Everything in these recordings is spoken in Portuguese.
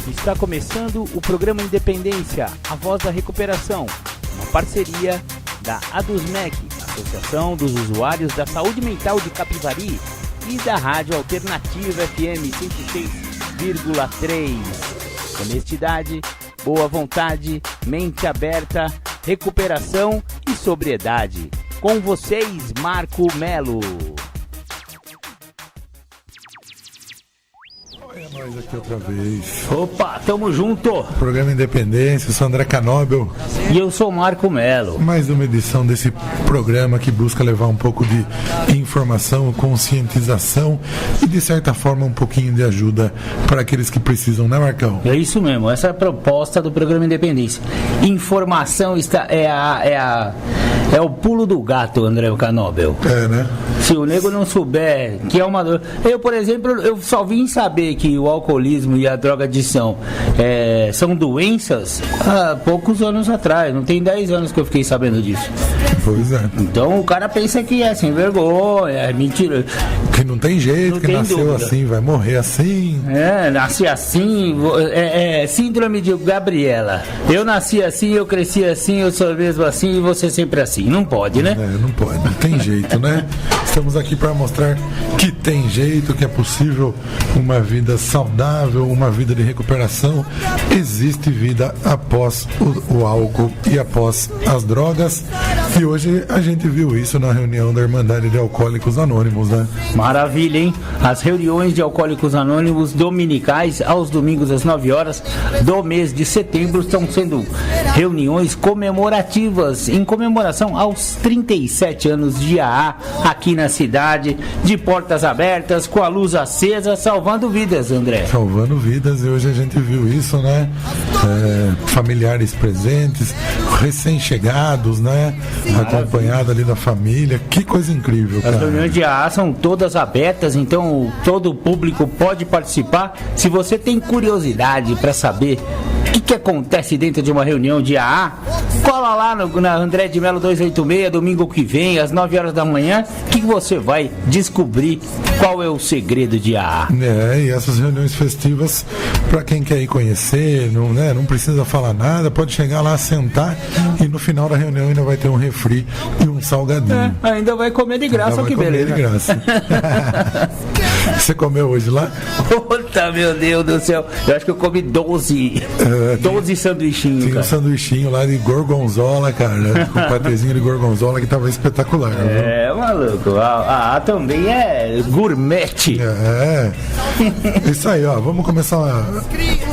Está começando o programa Independência, a voz da recuperação, uma parceria da ADUSMEC, Associação dos Usuários da Saúde Mental de Capivari, e da Rádio Alternativa FM 106,3. Honestidade, boa vontade, mente aberta, recuperação e sobriedade. Com vocês, Marco Melo. Olha nós aqui outra vez. Opa, tamo junto. Programa Independência, eu sou André Canóbel. E eu sou Marco Melo. Mais uma edição desse programa que busca levar um pouco de informação, conscientização e, de certa forma, um pouquinho de ajuda para aqueles que precisam, né, Marcão? É isso mesmo, essa é a proposta do programa Independência. Informação é o pulo do gato, André Canóbel. É, né? Se o nego não souber que é uma dor... Eu, por exemplo, eu só vim saber que o alcoolismo e a drogadição são doenças há poucos anos atrás. Não tem 10 anos que eu fiquei sabendo disso. Pois é. Então o cara pensa que é sem vergonha, é mentira. Que não tem jeito, não que tem nasceu dúvida. assim, vai morrer assim. Nasci assim, síndrome de Gabriela. Eu nasci assim, eu cresci assim, eu sou mesmo assim e você sempre assim. Não pode, né? Não pode, não tem jeito, né? Estamos aqui para mostrar que tem jeito, que é possível uma vida saudável, uma vida de recuperação. Existe vida após o álcool e após as drogas. E hoje a gente viu isso na reunião da Irmandade de Alcoólicos Anônimos, né? Maravilha, hein? As reuniões de Alcoólicos Anônimos dominicais, aos domingos às 9 horas do mês de setembro, estão sendo reuniões comemorativas, em comemoração aos 37 anos de AA, aqui na cidade, de portas abertas, com a luz acesa, salvando vidas, André. Salvando vidas, e hoje a gente viu isso, né? Familiares presentes, recém-chegados, né? Acompanhado ali da família, que coisa incrível, cara. As reuniões de AA são todas abertas, então todo o público pode participar. Se você tem curiosidade para saber o que acontece dentro de uma reunião de AA, cola lá na André de Melo 286, domingo que vem, às 9 horas da manhã, que você vai descobrir qual é o segredo de AA. E essas reuniões festivas, para quem quer ir conhecer, não precisa falar nada, pode chegar lá, sentar, e no final da reunião ainda vai ter um refri e um salgadinho. Ainda vai comer de graça, que beleza. De graça. Você comeu hoje lá? Puta, meu Deus do céu. Eu acho que eu comi 12 sanduichinhos. Tinha um sanduichinho lá de gorgonzola, cara, com patezinho de gorgonzola que tava espetacular. Maluco. A também é gourmet. Isso aí, ó. Vamos começar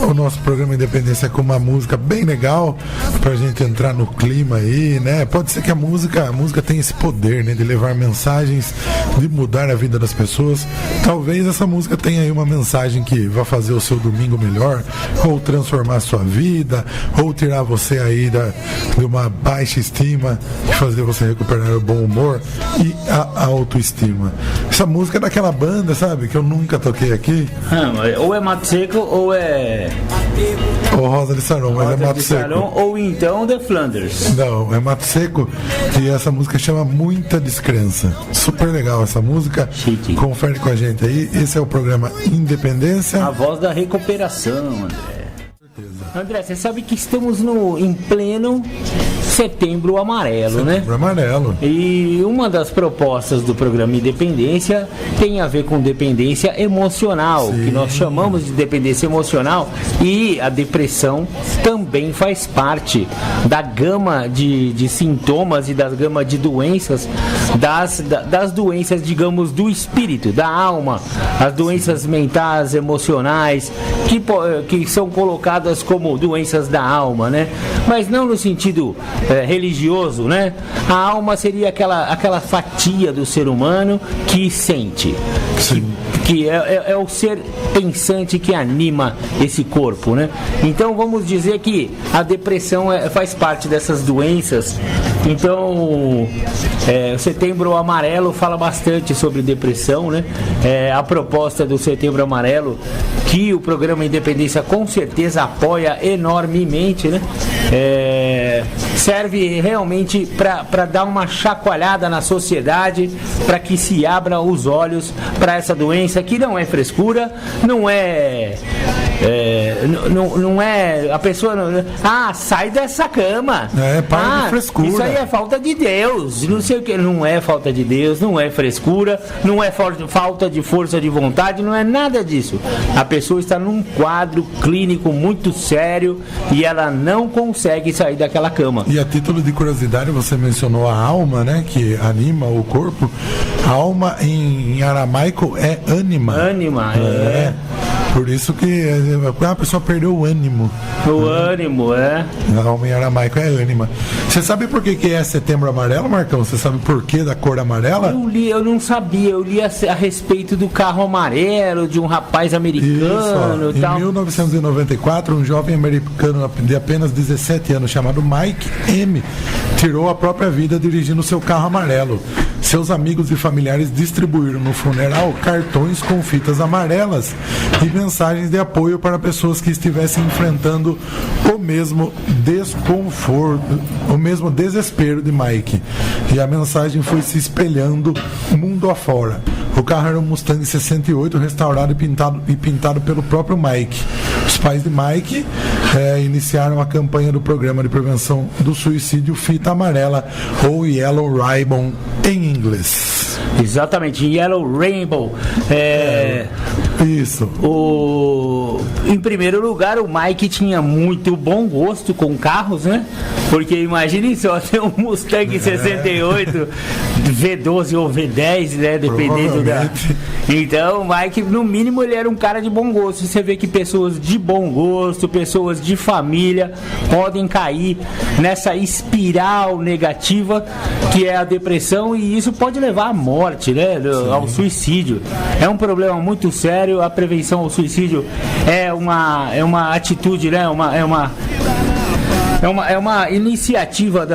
o nosso programa Independência com uma música bem legal pra gente entrar no clima aí, né? Pode ser que a música tem esse poder, né, de levar mensagens, de mudar a vida das pessoas. Talvez essa música tenha aí uma mensagem que vai fazer o seu domingo melhor, ou transformar a sua vida, ou tirar você aí de uma baixa estima e fazer você recuperar o bom humor e a autoestima. Essa música é daquela banda, sabe, que eu nunca toquei aqui. Ou é Mato Seco ou é... Ou Rosa de Saron, mas é Mato Seco. Ou então The Flanders. Não, é Mato Seco, e essa música chama Muita Descrença. Super legal essa música. Chique. Confere com a gente aí. Esse é o programa Independência. A voz da recuperação, André. André, você sabe que estamos em pleno Setembro Amarelo, né? Setembro Amarelo. E uma das propostas do programa Independência tem a ver com dependência emocional, Sim. que nós chamamos de dependência emocional, e a depressão também faz parte da gama de sintomas e da gama de doenças, das doenças, digamos, do espírito, da alma, as doenças mentais, emocionais, que são colocadas como doenças da alma, né? Mas não no sentido religioso, né? A alma seria aquela fatia do ser humano que sente, que é o ser pensante que anima esse corpo, né? Então vamos dizer que a depressão faz parte dessas doenças. Então o Setembro Amarelo fala bastante sobre depressão, né? A proposta do Setembro Amarelo que o programa Independência com certeza apoia enormemente, né? Serve realmente para dar uma chacoalhada na sociedade, para que se abra os olhos para essa doença que não é frescura, não é a pessoa sai dessa cama, para de frescura, isso aí é falta de Deus, não sei o que, não é falta de Deus, não é frescura, não é falta de força de vontade, não é nada disso. A pessoa está num quadro clínico muito sério e ela não consegue sair daquela cama. E a título de curiosidade, você mencionou a alma, né, que anima o corpo. A alma em aramaico é ânima. Ânima, Por isso que a pessoa perdeu o ânimo. O ânimo, A alma em aramaico é ânima. Você sabe por que é Setembro Amarelo, Marcão? Você sabe por que da cor amarela? Eu não sabia. Eu li a respeito do carro amarelo, de um rapaz americano e tal. Em 1994, um jovem americano de apenas 17 anos, chamado Mike M., tirou a própria vida dirigindo seu carro amarelo. Seus amigos e familiares distribuíram no funeral cartões com fitas amarelas e mensagens de apoio para pessoas que estivessem enfrentando o mesmo desconforto, o mesmo desespero de Mike. E a mensagem foi se espelhando mundo afora. O carro era um Mustang 68, restaurado e pintado pelo próprio Mike. Os pais de Mike iniciaram a campanha do programa de prevenção do suicídio Fita Amarela, ou Yellow Ribbon em inglês. Exatamente, Yellow Rainbow. Isso. Em primeiro lugar, o Mike tinha muito bom gosto com carros, né? Porque imagine só ter um Mustang 68 V12 ou V10, né? Dependendo da... Então, o Mike, no mínimo, ele era um cara de bom gosto. Você vê que pessoas de bom gosto, pessoas de família, podem cair nessa espiral negativa que é a depressão, e isso pode levar à morte, né? Ao suicídio. É um problema muito sério. A prevenção ao suicídio é uma atitude, né? É uma iniciativa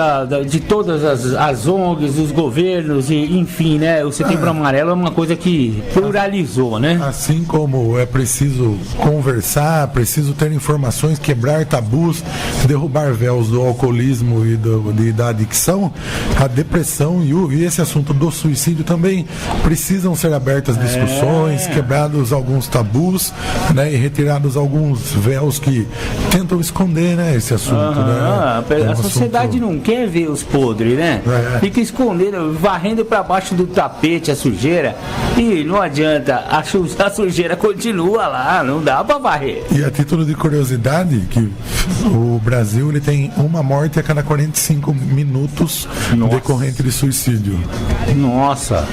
de todas as ONGs, dos governos, e enfim, né? O Setembro Amarelo é uma coisa que pluralizou, né? Assim como é preciso conversar, preciso ter informações, quebrar tabus, derrubar véus do alcoolismo e da adicção, a depressão e esse assunto do suicídio também precisam ser abertas discussões, quebrados alguns tabus, né? E retirados alguns véus que tentam esconder, né? Esse assunto, né? A sociedade não quer ver os podres, né? Fica escondendo, varrendo para baixo do tapete a sujeira, e não adianta, a sujeira continua lá, não dá para varrer. E a título de curiosidade, que o Brasil ele tem uma morte a cada 45 minutos decorrente de suicídio. Nossa.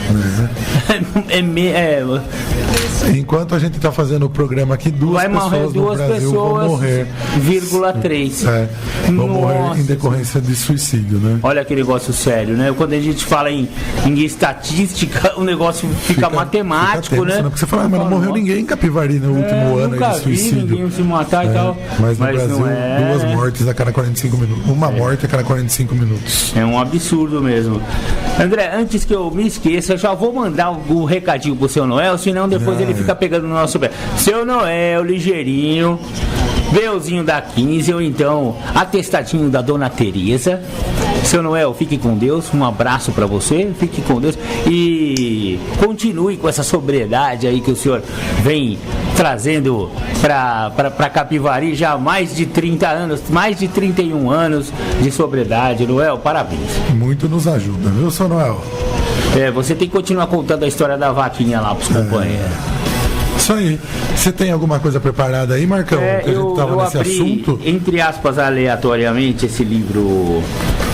Enquanto a gente está fazendo o programa aqui, duas pessoas no Brasil vão morrer. 0,3. Vão morrer em decorrência de suicídio, né? Olha que negócio sério, né? Quando a gente fala em estatística, o negócio fica matemático, tenso, né? Porque você fala, mas não morreu ninguém em Capivari no último ano aí de suicídio. Ninguém se matar e tal. Mas no Brasil, 2 mortes a cada 45 minutos. Uma morte a cada 45 minutos. É um absurdo mesmo. André, antes que eu me esqueça, eu já vou mandar o recadinho pro seu Noel, senão depois ele fica pegando no nosso pé. Seu Noel, ligeirinho, Beuzinho da 15, ou então atestadinho da Dona Teresa. Seu Noel, fique com Deus, um abraço pra você, fique com Deus e continue com essa sobriedade aí que o senhor vem trazendo pra Capivari já há mais de 30 anos, mais de 31 anos de sobriedade. Noel, parabéns. Muito nos ajuda, viu, seu Noel? Você tem que continuar contando a história da vaquinha lá pros companheiros. Isso aí. Você tem alguma coisa preparada aí, Marcão? Que a gente estava nesse assunto? Entre aspas, aleatoriamente, esse livro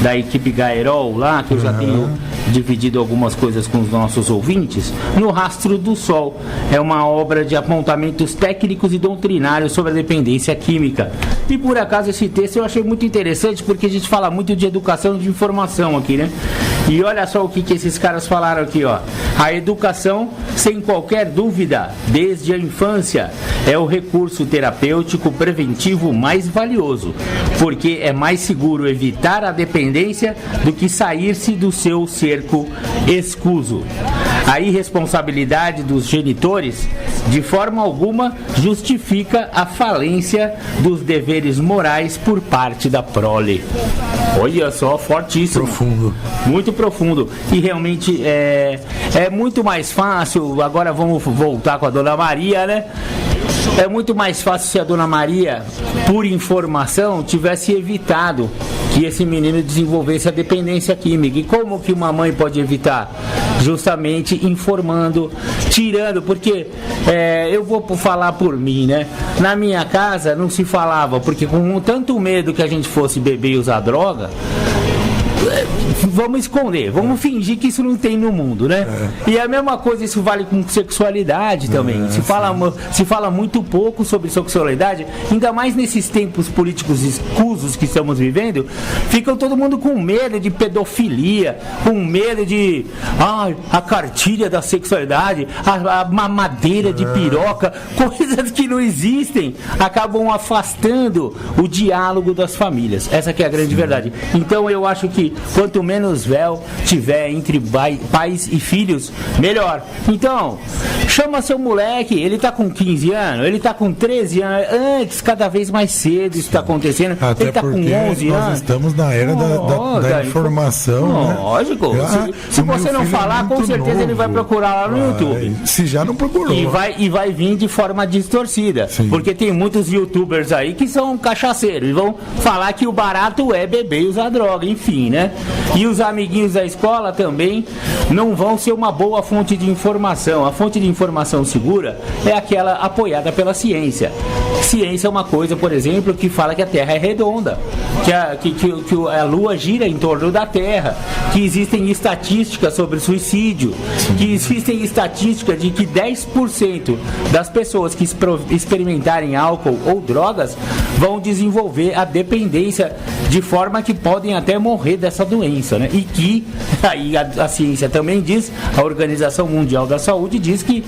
da equipe Gaerol lá, que eu já tenho dividido algumas coisas com os nossos ouvintes. No Rastro do Sol. É uma obra de apontamentos técnicos e doutrinários sobre a dependência química. E por acaso esse texto eu achei muito interessante, porque a gente fala muito de educação e de informação aqui, né? E olha só o que esses caras falaram aqui, ó. A educação, sem qualquer dúvida, desde a infância, é o recurso terapêutico preventivo mais valioso, porque é mais seguro evitar a dependência do que sair-se do seu cerco escuso. A irresponsabilidade dos genitores, de forma alguma, justifica a falência dos deveres morais por parte da prole. Olha só, fortíssimo. Profundo. Muito profundo. E realmente é muito mais fácil. Agora vamos voltar com a Dona Maria, né? É muito mais fácil se a Dona Maria, por informação, tivesse evitado que esse menino desenvolvesse a dependência química. E como que uma mãe pode evitar? Justamente informando, tirando, porque eu vou falar por mim, né? Na minha casa não se falava, porque com tanto medo que a gente fosse beber e usar droga, vamos esconder, vamos fingir que isso não tem no mundo, né? E a mesma coisa, isso vale com sexualidade também. Se fala muito pouco sobre sexualidade, ainda mais nesses tempos políticos escusos que estamos vivendo. Ficam todo mundo com medo de pedofilia, com medo de a cartilha da sexualidade, a mamadeira de piroca, coisas que não existem, acabam afastando o diálogo das famílias. Essa que é a grande verdade. Então eu acho que quanto menos véu tiver entre pais e filhos, melhor. Então, chama seu moleque, ele tá com 15 anos, ele tá com 13 anos, antes, cada vez mais cedo isso tá acontecendo. Até ele tá com 11 nós anos. Estamos na era da informação, né? Lógico. Se você não falar, com certeza novo. Ele vai procurar lá no YouTube. Se já não procurou. E vai vir de forma distorcida. Sim. Porque tem muitos youtubers aí que são cachaceiros e vão falar que o barato é beber e usar droga, enfim, né? E os amiguinhos da escola também não vão ser uma boa fonte de informação. A fonte de informação segura é aquela apoiada pela ciência. Ciência é uma coisa, por exemplo, que fala que a Terra é redonda, que a Lua gira em torno da Terra, que existem estatísticas sobre suicídio, que existem estatísticas de que 10% das pessoas que experimentarem álcool ou drogas vão desenvolver a dependência, de forma que podem até morrer dessa doença, né? E que aí a ciência também diz, a Organização Mundial da Saúde diz que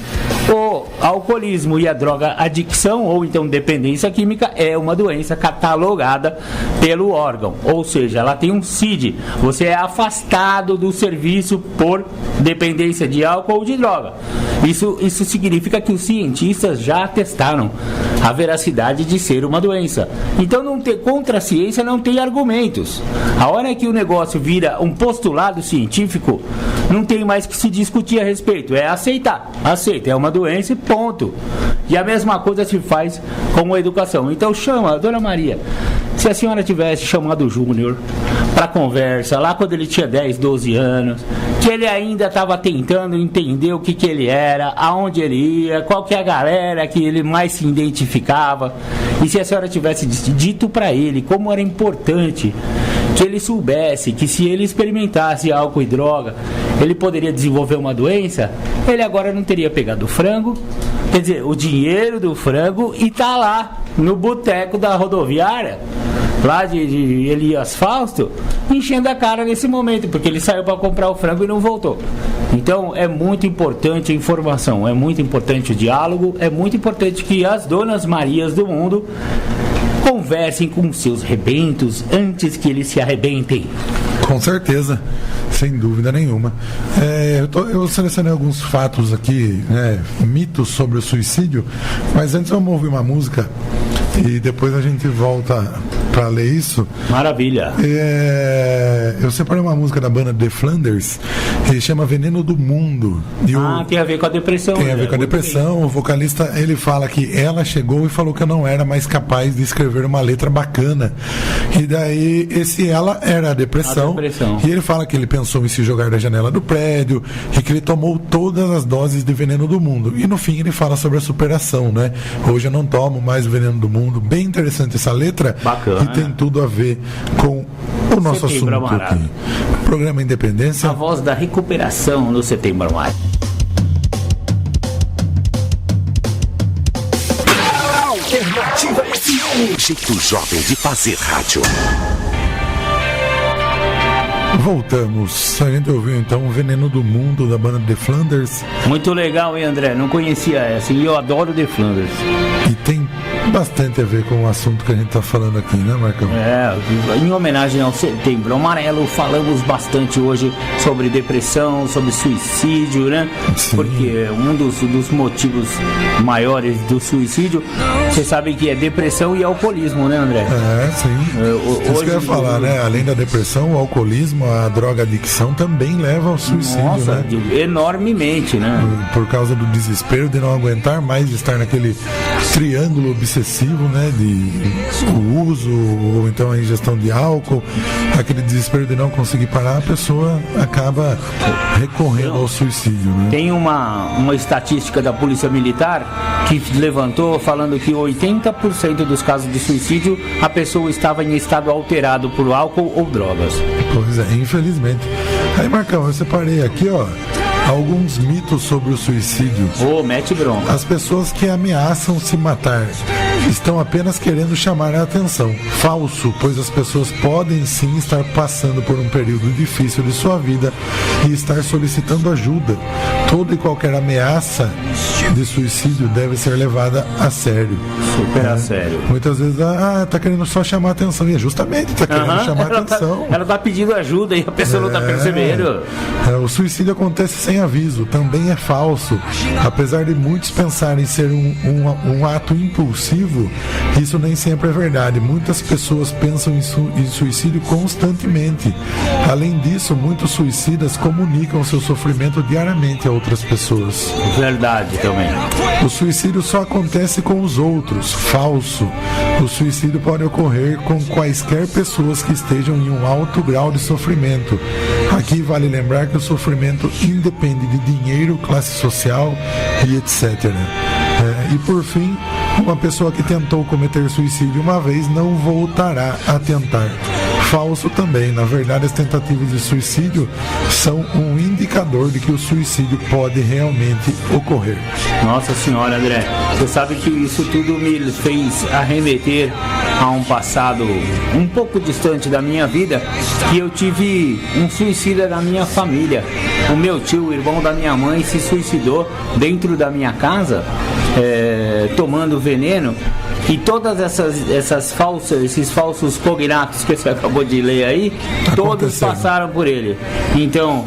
o alcoolismo e a droga adicção, ou então dependência química, é uma doença catalogada pelo órgão, ou seja, ela tem um CID, você é afastado do serviço por dependência de álcool ou de droga. Isso significa que os cientistas já atestaram a veracidade de ser uma doença. Então, contra a ciência não tem argumentos. A hora que o negócio vira um postulado científico, não tem mais que se discutir a respeito. É aceitar. Aceita, é uma doença e ponto. E a mesma coisa se faz com a educação. Então chama, Dona Maria, se a senhora tivesse chamado o Júnior para conversa, lá quando ele tinha 10, 12 anos, que ele ainda estava tentando entender o que ele era, aonde ele ia, qual que é a galera que ele mais se identificava, e se a senhora tivesse dito para ele como era importante que ele soubesse que se ele experimentasse álcool e droga, ele poderia desenvolver uma doença, ele agora não teria pegado o frango, quer dizer, o dinheiro do frango, e tá lá no boteco da rodoviária, lá de Elias Fausto, enchendo a cara nesse momento, porque ele saiu para comprar o frango e não voltou. Então é muito importante a informação, é muito importante o diálogo, é muito importante que as Donas Marias do mundo conversem com seus rebentos antes que eles se arrebentem. Com certeza, sem dúvida nenhuma. Eu selecionei alguns fatos aqui, né, mitos sobre o suicídio, mas antes vamos ouvir uma música e depois a gente volta para ler isso. Maravilha. Eu separei uma música da banda The Flanders, que chama Veneno do Mundo. Tem a ver com a depressão. Tem a ver com a depressão. O vocalista, ele fala que ela chegou e falou que eu não era mais capaz de escrever uma letra bacana. E daí, ela era a depressão. E ele fala que ele pensou em se jogar da janela do prédio e que ele tomou todas as doses de veneno do mundo. E no fim ele fala sobre a superação, né? Hoje eu não tomo mais o veneno do mundo. Bem interessante essa letra. Bacana. E tem tudo a ver com o nosso assunto aqui. Programa Independência. A voz da recuperação no Setembro Amarelo. Alternativa FM, um jeito jovem de fazer rádio. Voltamos. A gente ouviu então o Veneno do Mundo da banda The Flanders. Muito legal, hein, André? Não conhecia essa. E eu adoro The Flanders. E tem bastante a ver com o assunto que a gente está falando aqui, né, Marcão? Em homenagem ao Setembro Amarelo, falamos bastante hoje sobre depressão, sobre suicídio, né? Sim. Porque um dos motivos maiores do suicídio, você sabe que é depressão e alcoolismo, né, André? Sim. Isso que eu ia falar, né? Além da depressão, o alcoolismo, a droga-adicção também leva ao suicídio, nossa, né? Enormemente, né? Por causa do desespero de não aguentar mais estar naquele triângulo obsessivo, né? De o uso ou então a ingestão de álcool, aquele desespero de não conseguir parar, a pessoa acaba recorrendo ao suicídio, né? Tem uma estatística da Polícia Militar que levantou falando que 80% dos casos de suicídio a pessoa estava em estado alterado por álcool ou drogas. Pois é, infelizmente. Aí, Marcão, eu separei aqui, ó, alguns mitos sobre o suicídio. Mete bronca. As pessoas que ameaçam se matar estão apenas querendo chamar a atenção. Falso, pois as pessoas podem sim estar passando por um período difícil de sua vida e estar solicitando ajuda. Toda e qualquer ameaça de suicídio deve ser levada a sério. Super a sério. Muitas vezes, tá querendo só chamar a atenção. E é justamente, tá querendo chamar a atenção. Ela tá pedindo ajuda e a pessoa não tá percebendo. O suicídio acontece sem aviso, também é falso. Apesar de muitos pensarem ser um ato impulsivo, isso nem sempre é verdade. Muitas pessoas pensam em suicídio constantemente. Além disso, muitos suicidas comunicam seu sofrimento diariamente a outras pessoas. Verdade também. O suicídio só acontece com os outros. Falso. O suicídio pode ocorrer com quaisquer pessoas que estejam em um alto grau de sofrimento. Aqui vale lembrar que o sofrimento independe de dinheiro, classe social e etc. E por fim, uma pessoa que tentou cometer suicídio uma vez não voltará a tentar. Falso também. Na verdade, as tentativas de suicídio são um indicador de que o suicídio pode realmente ocorrer. Nossa senhora, André, você sabe que isso tudo me fez arremeter a um passado um pouco distante da minha vida, que eu tive um suicida da minha família. O meu tio, o irmão da minha mãe, se suicidou dentro da minha casa, tomando veneno. E todas esses falsos cognatos que você acabou de ler aí, todos passaram por ele. Então,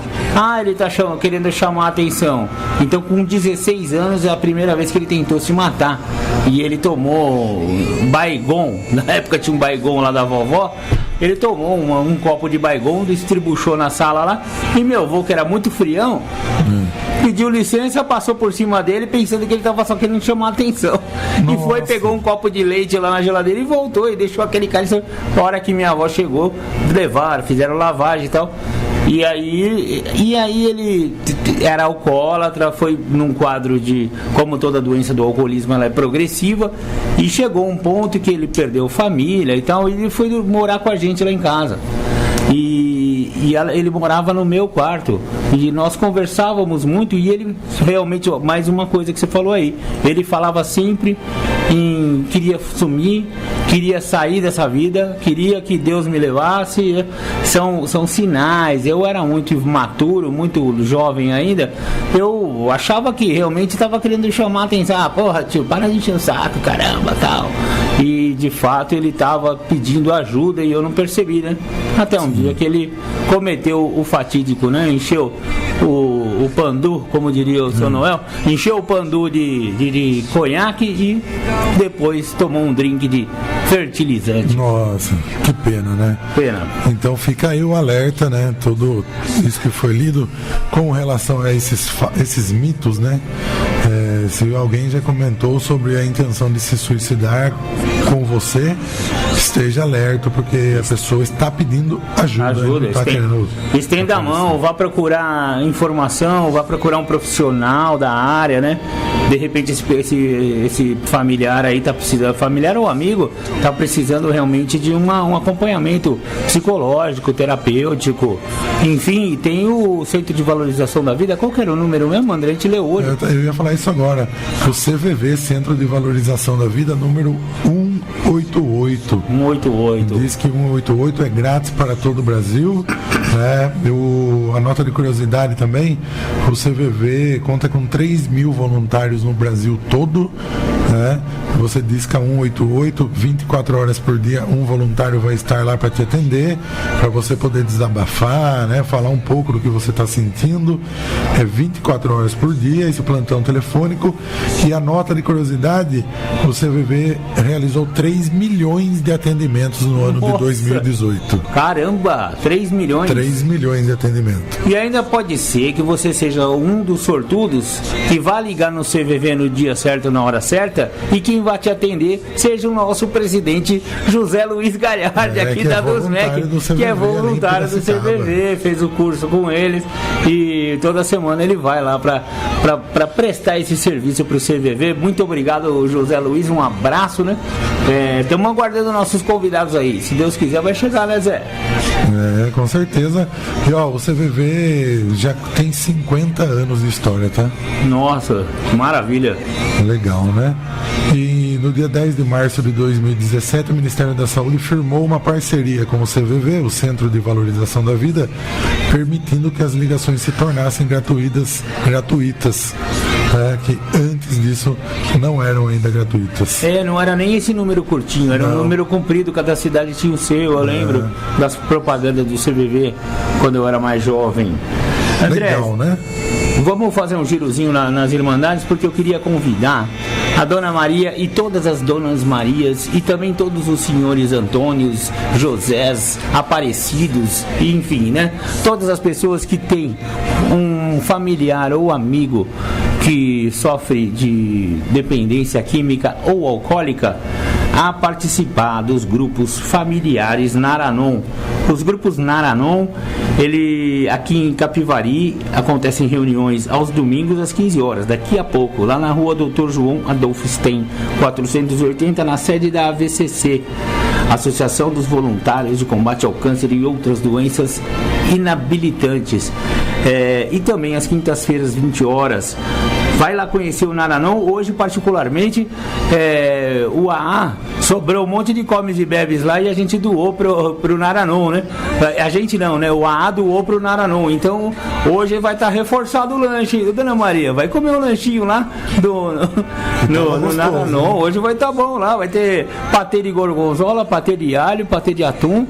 ele tá querendo chamar a atenção. Então, com 16 anos é a primeira vez que ele tentou se matar. E ele tomou Baygon, na época tinha um Baygon lá da vovó. Ele tomou um copo de Baygon, distribuiu na sala lá, e meu avô, que era muito frião, pediu licença, passou por cima dele, pensando que ele estava só querendo chamar a atenção. Nossa. E foi, pegou um copo de leite lá na geladeira e voltou, e deixou aquele cara. A hora que minha avó chegou, levaram, fizeram lavagem e tal. E aí ele era alcoólatra, foi num quadro de, como toda doença do alcoolismo, ela é progressiva, e chegou um ponto que ele perdeu família e tal, e ele foi morar com a gente lá em casa. E ele morava no meu quarto, e nós conversávamos muito, e ele realmente, mais uma coisa que você falou aí, ele falava sempre queria sumir, queria sair dessa vida, queria que Deus me levasse. São sinais. Eu era muito imaturo, muito jovem ainda, eu achava que realmente estava querendo chamar a atenção. Porra, tio, para de encher o saco, caramba, tal. E de fato ele estava pedindo ajuda e eu não percebi, né? Até um dia que ele cometeu o fatídico, né? Encheu o pandu, como diria o seu Noel, encheu o pandu de conhaque e depois tomou um drink de fertilizante. Nossa, que pena, né? Pena. Então fica aí o alerta, né? Tudo isso que foi lido com relação a esses mitos, né? Se alguém já comentou sobre a intenção de se suicidar com você, esteja alerta, porque a pessoa está pedindo ajuda. Estenda a mão, vá procurar informação, vá procurar um profissional da área, né? De repente esse familiar aí tá precisando, familiar ou amigo, tá precisando realmente de um acompanhamento psicológico, terapêutico. Enfim, tem o Centro de Valorização da Vida. Qual que era o número mesmo, André? A gente leu hoje. Eu ia falar isso agora. O CVV, Centro de Valorização da Vida, número 188. 188. Diz que 188 é grátis para todo o Brasil. A nota de curiosidade também, o CVV conta com 3.000 voluntários no Brasil todo, né? você disca 188, 24 horas por dia, um voluntário vai estar lá para te atender, para você poder desabafar, né? Falar um pouco do que você está sentindo. É 24 horas por dia esse plantão telefônico. E a nota de curiosidade, o CVV realizou 3 milhões de atendimentos no ano de 2018. Caramba, 3 milhões? 3 milhões de atendimentos. E ainda pode ser que você seja um dos sortudos que vá ligar no CVV no dia certo, na hora certa, e quem vai te atender seja o nosso presidente José Luiz Galhardi, aqui da DUSMEC, que é voluntário do CVV, fez o curso com eles e toda semana ele vai lá para prestar esse serviço para o CVV. Muito obrigado, José Luiz, um abraço, né? Estamos aguardando nossos convidados aí, se Deus quiser vai chegar, né, Zé? Com certeza. E ó, o CVV já tem 50 anos de história, tá? Nossa, que maravilha. Legal, né? E no dia 10 de março de 2017, o Ministério da Saúde firmou uma parceria com o CVV, o Centro de Valorização da Vida, permitindo que as ligações se tornassem gratuitas, que antes disso não eram ainda gratuitas. Não era nem esse número curtinho, era um número comprido, cada cidade tinha o seu, eu lembro das propagandas do CVV quando eu era mais jovem. André, legal, né? Vamos fazer um girozinho nas Irmandades, porque eu queria convidar a Dona Maria e todas as Donas Marias e também todos os senhores Antônios, Josés, Aparecidos, enfim, né? Todas as pessoas que têm um familiar ou amigo que sofre de dependência química ou alcoólica a participar dos grupos familiares Naranon. Os grupos Naranon, aqui em Capivari, acontecem reuniões aos domingos às 15 horas, daqui a pouco, lá na rua Dr. João Adolfo Stein, 480, na sede da AVCC, Associação dos Voluntários de Combate ao Câncer e Outras Doenças Inabilitantes. E também às quintas-feiras, 20 horas. Vai lá conhecer o Naranon. Hoje, particularmente, o AA sobrou um monte de comes e bebes lá e a gente doou pro Naranon, né? A gente não, né? O AA doou pro Naranon. Então, hoje vai estar reforçado o lanche. Dona Maria, vai comer um lanchinho lá no Naranon. Hoje vai estar bom lá. Vai ter patê de gorgonzola, patê de alho, patê de atum,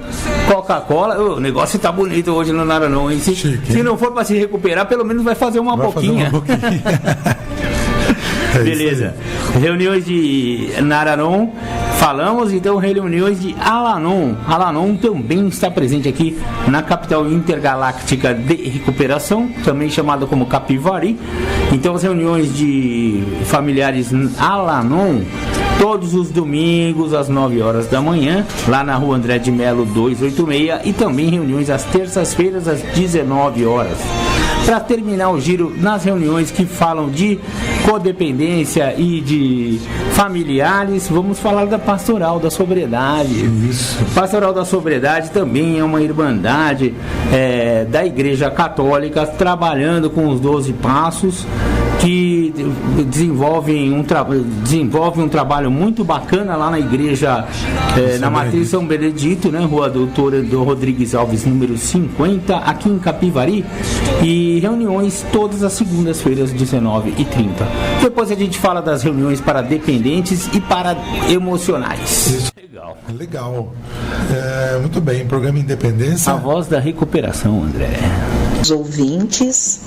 Coca-Cola. O negócio tá bonito hoje no Naranon, hein? Se não for para se recuperar, pelo menos vai fazer uma boquinha. Beleza. Reuniões de Naranon, falamos, então reuniões de Alanon. Alanon também está presente aqui na capital intergaláctica de recuperação, também chamada como Capivari. Então as reuniões de familiares Alanon, todos os domingos às 9 horas da manhã, lá na rua André de Melo 286, e também reuniões às terças-feiras às 19 horas. Para terminar o giro nas reuniões que falam de codependência e de familiares, vamos falar da Pastoral da Sobriedade. Isso. Pastoral da Sobriedade também é uma irmandade da Igreja Católica, trabalhando com os 12 passos, que desenvolve um trabalho muito bacana lá na igreja, na Matriz São Benedito, né? Rua Doutor Rodrigues Alves, número 50, aqui em Capivari, e reuniões todas as segundas-feiras, 19h30. Depois a gente fala das reuniões para dependentes e para emocionais. Legal. Muito bem, programa Independência. A voz da recuperação, André. Os ouvintes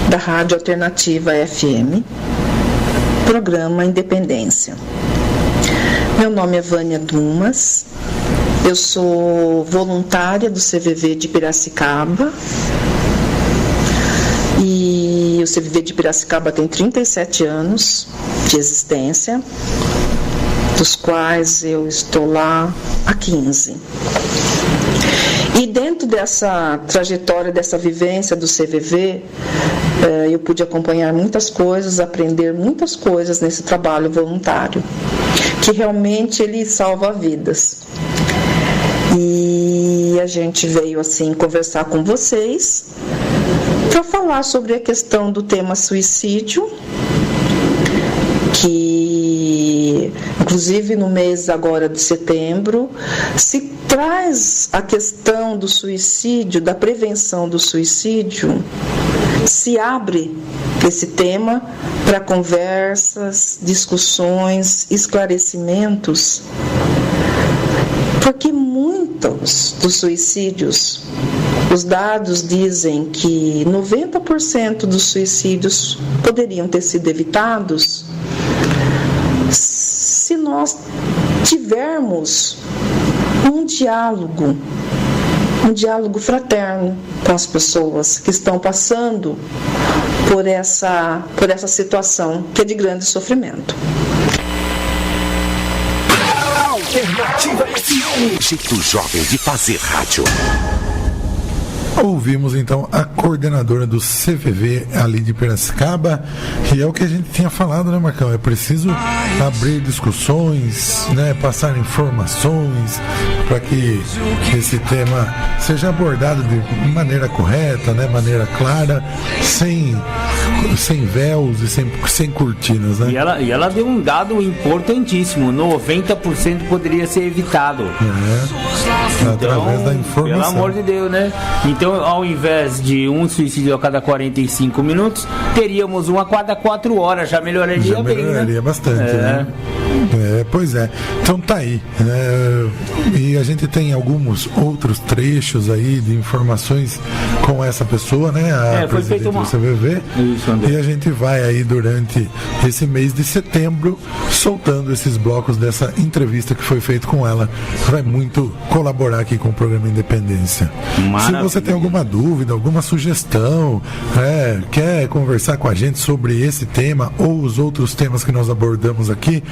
da Rádio Alternativa FM, programa Independência. Meu nome é Vânia Dumas, eu sou voluntária do CVV de Piracicaba, e o CVV de Piracicaba tem 37 anos de existência, dos quais eu estou lá há 15. E dentro dessa trajetória, dessa vivência do CVV, eu pude acompanhar muitas coisas, aprender muitas coisas nesse trabalho voluntário, que realmente ele salva vidas. E a gente veio assim conversar com vocês para falar sobre a questão do tema suicídio, que inclusive no mês agora de setembro se traz a questão do suicídio, da prevenção do suicídio, se abre esse tema para conversas, discussões, esclarecimentos, porque muitos dos suicídios, os dados dizem que 90% dos suicídios poderiam ter sido evitados se nós tivermos um diálogo fraterno com as pessoas que estão passando por essa situação que é de grande sofrimento. Alternativa FM, jeito jovem de fazer rádio. Ouvimos então a coordenadora do CVV ali de Piracicaba, e é o que a gente tinha falado, né, Marcão? É preciso abrir discussões, né, passar informações para que esse tema seja abordado de maneira correta, né, maneira clara, sem véus e sem cortinas, né? E ela deu um dado importantíssimo: 90% poderia ser evitado. Através da informação. Pelo amor de Deus, né? Então, ao invés de um suicídio a cada 45 minutos, teríamos um a cada 4 horas. Já melhoraria bem, né? Melhoraria bastante, né? Pois é. Então tá aí. E a gente tem alguns outros trechos aí de informações com essa pessoa, né? A presidente do CVV. Isso, André. E a gente vai aí durante esse mês de setembro soltando esses blocos dessa entrevista que foi feita com ela. Vai muito colaborar aqui com o programa Independência. Maravilha. Se você tem alguma dúvida, alguma sugestão, quer conversar com a gente sobre esse tema ou os outros temas que nós abordamos aqui,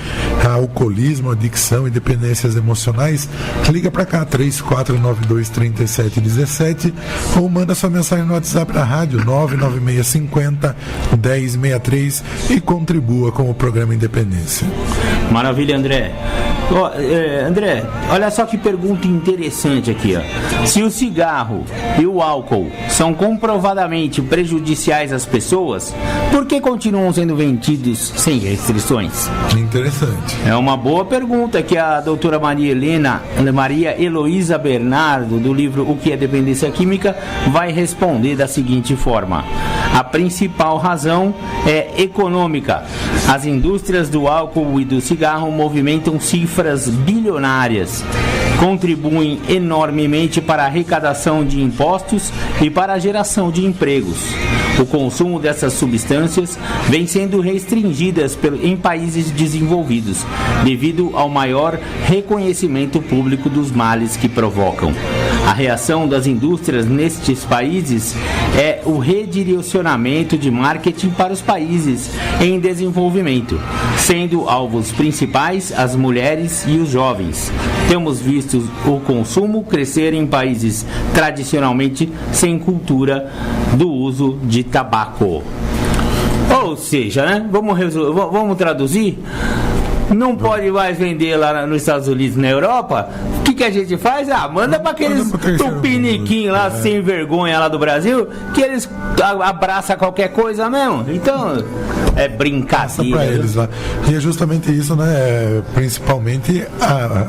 alcoolismo, adicção e dependências emocionais, liga para cá, 3492-3717, ou manda sua mensagem no WhatsApp da rádio 99650-1063 e contribua com o programa Independência. Maravilha, André. André, olha só que pergunta interessante aqui, ó. Se o cigarro e o álcool são comprovadamente prejudiciais às pessoas, por que continuam sendo vendidos sem restrições? Interessante. É uma boa pergunta que a doutora Maria Heloísa Bernardo, do livro O que é Dependência Química, vai responder da seguinte forma: a principal razão é econômica. As indústrias do álcool e do cigarro movimentam cifras bilionárias, contribuem enormemente para a arrecadação de impostos e para a geração de empregos. O consumo dessas substâncias vem sendo restringidas em países desenvolvidos, devido ao maior reconhecimento público dos males que provocam. A reação das indústrias nestes países é o redirecionamento de marketing para os países em desenvolvimento, sendo alvos principais as mulheres e os jovens. Temos visto o consumo crescer em países tradicionalmente sem cultura do uso de tabaco. Ou seja, né? Vamos traduzir? Não pode mais vender lá nos Estados Unidos, na Europa. O que a gente faz? Manda para aqueles tupiniquinhos lá, sem vergonha lá do Brasil, que eles abraçam qualquer coisa mesmo. Então, é brincadeira. Pra eles lá. E é justamente isso, né? Principalmente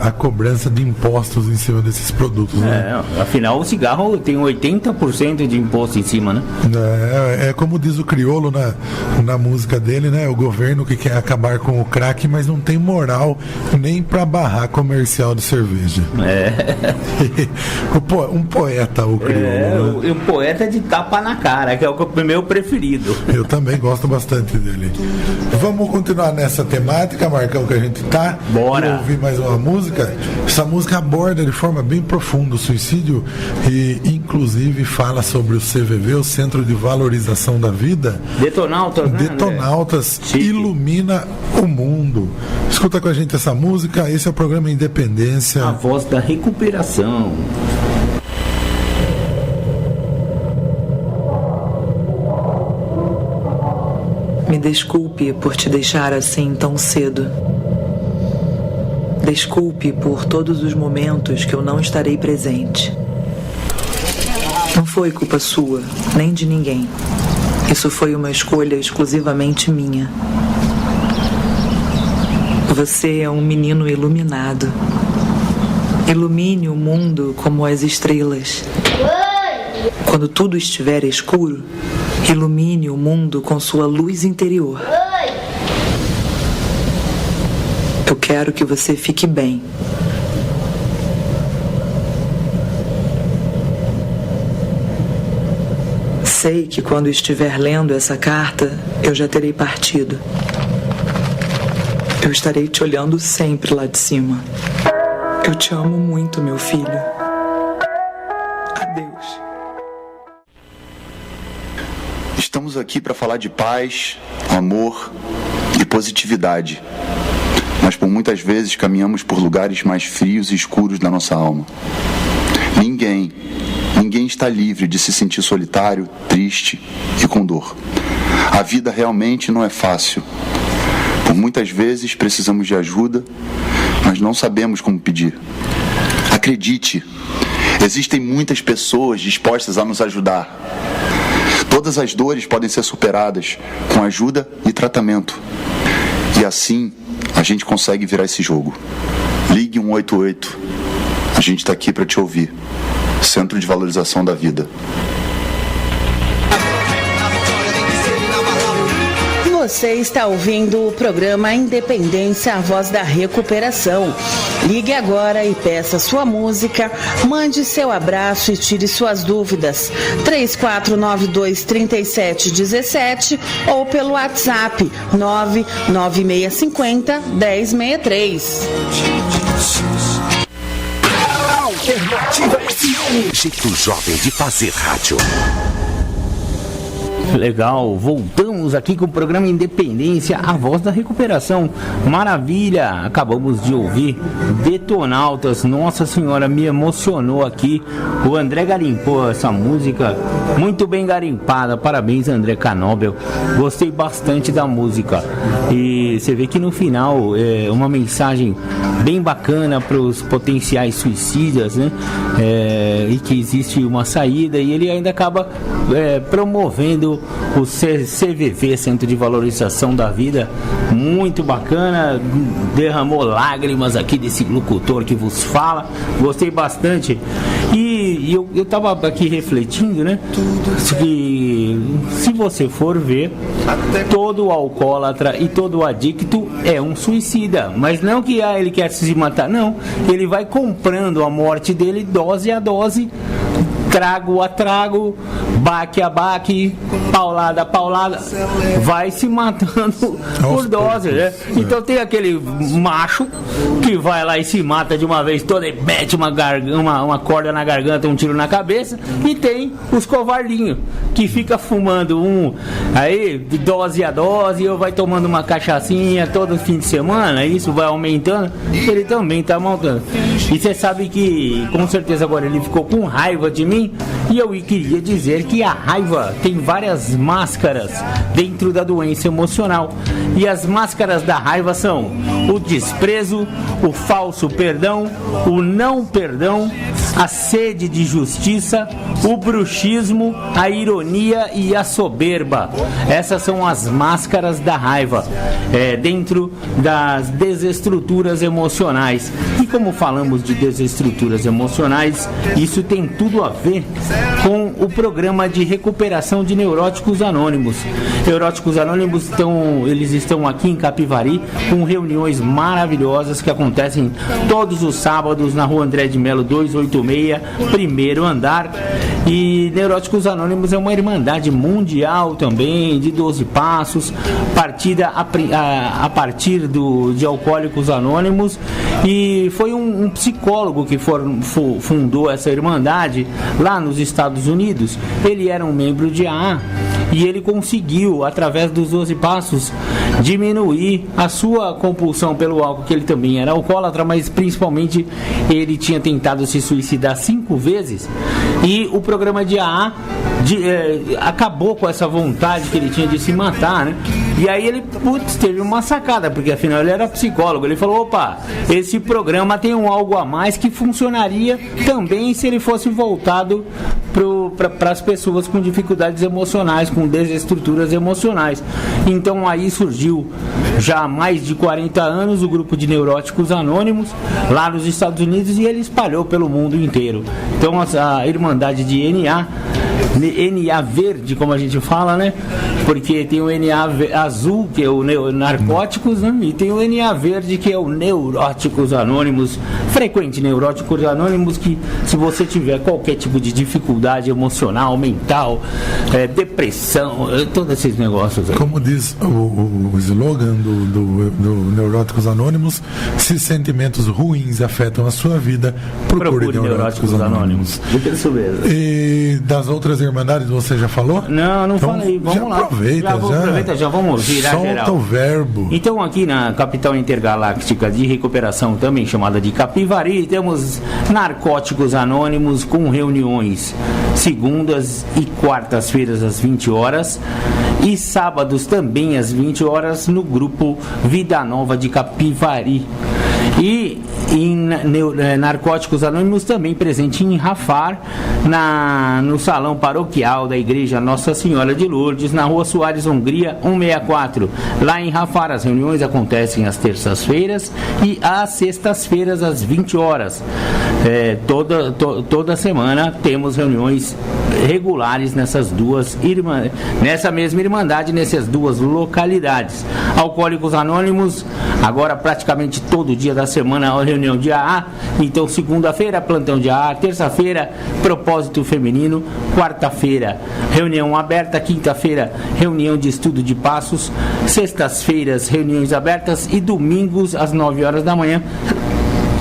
a cobrança de impostos em cima desses produtos, né? Afinal, o cigarro tem 80% de imposto em cima, né? É como diz o Criolo na música dele, né? O governo que quer acabar com o crack, mas não tem moral nem pra barrar comercial de cerveja. Um poeta, o Criolo. Um poeta de tapa na cara, que é o meu preferido. Eu também gosto bastante dele. Vamos continuar nessa temática, Marcão, que a gente tá. Bora! E ouvir mais uma música. Essa música aborda de forma bem profunda o suicídio e inclusive fala sobre o CVV, o Centro de Valorização da Vida. Detonautas, né, Detonautas ilumina o mundo. Escuta com a gente essa música. Esse é o programa Independência, a voz da recuperação. Me desculpe por te deixar assim tão cedo. Desculpe por todos os momentos que eu não estarei presente. Não foi culpa sua, nem de ninguém. Isso foi uma escolha exclusivamente minha. Você é um menino iluminado. Ilumine o mundo como as estrelas. Quando tudo estiver escuro, Ilumine o mundo com sua luz interior. Eu quero que você fique bem. Sei que quando estiver lendo essa carta, eu já terei partido. Eu estarei te olhando sempre lá de cima. Eu te amo muito, meu filho. Adeus. Estamos aqui para falar de paz, amor e positividade. Mas por muitas vezes caminhamos por lugares mais frios e escuros da nossa alma. Ninguém está livre de se sentir solitário, triste e com dor. A vida realmente não é fácil. Por muitas vezes precisamos de ajuda, mas não sabemos como pedir. Acredite, existem muitas pessoas dispostas a nos ajudar. Todas as dores podem ser superadas com ajuda e tratamento. E assim, a gente consegue virar esse jogo. Ligue 188. A gente está aqui para te ouvir. Centro de Valorização da Vida. Você está ouvindo o programa Independência, a Voz da Recuperação. Ligue agora e peça sua música, mande seu abraço e tire suas dúvidas. 3492-3717 ou pelo WhatsApp 99650-1063. Alternativa FM. Jeito jovem de fazer rádio. Legal, voltamos aqui com o programa Independência, a Voz da Recuperação. Maravilha, acabamos de ouvir Detonautas. Nossa Senhora, me emocionou aqui. O André garimpou essa música muito bem garimpada. Parabéns, André Canobel. Gostei bastante da música. E você vê que no final é uma mensagem bem bacana para os potenciais suicidas, né? E que existe uma saída, e ele ainda acaba promovendo o CVV, Centro de Valorização da Vida. Muito bacana, derramou lágrimas aqui desse locutor que vos fala. Gostei bastante. E eu estava aqui refletindo, né? Que se você for ver, todo alcoólatra e todo adicto é um suicida. Mas não que ele quer se matar, não. Ele vai comprando a morte dele dose a dose, trago a trago, baque a baque, paulada a paulada, vai se matando por dose, né? Então tem aquele macho que vai lá e se mata de uma vez toda e mete uma corda na garganta, um tiro na cabeça, e tem os covardinhos que fica fumando aí dose a dose, ou vai tomando uma cachaçinha todo fim de semana, isso vai aumentando, ele também tá montando. E você sabe que com certeza agora ele ficou com raiva de mim, e eu queria dizer que a raiva tem várias máscaras dentro da doença emocional, e as máscaras da raiva são o desprezo, o falso perdão, o não perdão, a sede de justiça, o bruxismo, a ironia e a soberba. Essas são as máscaras da raiva dentro das desestruturas emocionais. E como falamos de desestruturas emocionais, isso tem tudo a ver com o programa de recuperação de Neuróticos Anônimos. Neuróticos Anônimos eles estão aqui em Capivari com reuniões maravilhosas que acontecem todos os sábados na Rua André de Melo 286, primeiro andar. E Neuróticos Anônimos é uma irmandade mundial também, de 12 passos, partida a partir de Alcoólicos Anônimos, e foi um psicólogo que fundou essa irmandade lá nos Estados Unidos. Ele era um membro de AA e ele conseguiu, através dos 12 passos, diminuir a sua compulsão pelo álcool, que ele também era alcoólatra, mas principalmente ele tinha tentado se suicidar 5 vezes, e o programa de AA acabou com essa vontade que ele tinha de se matar, né? E aí ele teve uma sacada, porque afinal ele era psicólogo. Ele falou: opa, esse programa tem algo a mais que funcionaria também se ele fosse voltado para as pessoas com dificuldades emocionais, com desestruturas emocionais. Então aí surgiu, já há mais de 40 anos, o grupo de Neuróticos Anônimos lá nos Estados Unidos, e ele espalhou pelo mundo inteiro. Então a Irmandade de NA NA verde, como a gente fala, né? Porque tem o NA azul, que é o Narcóticos, né? E tem o NA verde, que é o Neuróticos Anônimos, frequente Neuróticos Anônimos, que se você tiver qualquer tipo de dificuldade emocional, mental, depressão, todos esses negócios aí. Como diz o slogan do Neuróticos Anônimos, se sentimentos ruins afetam a sua vida, procure Neuróticos Anônimos. Isso mesmo. E das outras irmandades você já falou? Não então, falei. Vamos lá. Aproveita, já vamos virar solta geral. Solta o verbo. Então, aqui na capital intergaláctica de recuperação, também chamada de Capivari, temos Narcóticos Anônimos com reuniões segundas e quartas-feiras às 20 horas e sábados também às 20 horas no grupo Vida Nova de Capivari. E em Narcóticos Anônimos também presente em Rafar, no salão paroquial da Igreja Nossa Senhora de Lourdes, na Rua Soares Hungria 164. Lá em Rafar as reuniões acontecem às terças-feiras e às sextas-feiras às 20 horas. Toda semana temos reuniões regulares nessa mesma irmandade, nessas duas localidades. Alcoólicos Anônimos, agora praticamente todo dia da semana a reunião de AA. Então, segunda-feira, plantão de AA, terça-feira, propósito feminino, quarta-feira, reunião aberta, quinta-feira, reunião de estudo de passos, sextas-feiras, reuniões abertas e domingos às 9 horas da manhã,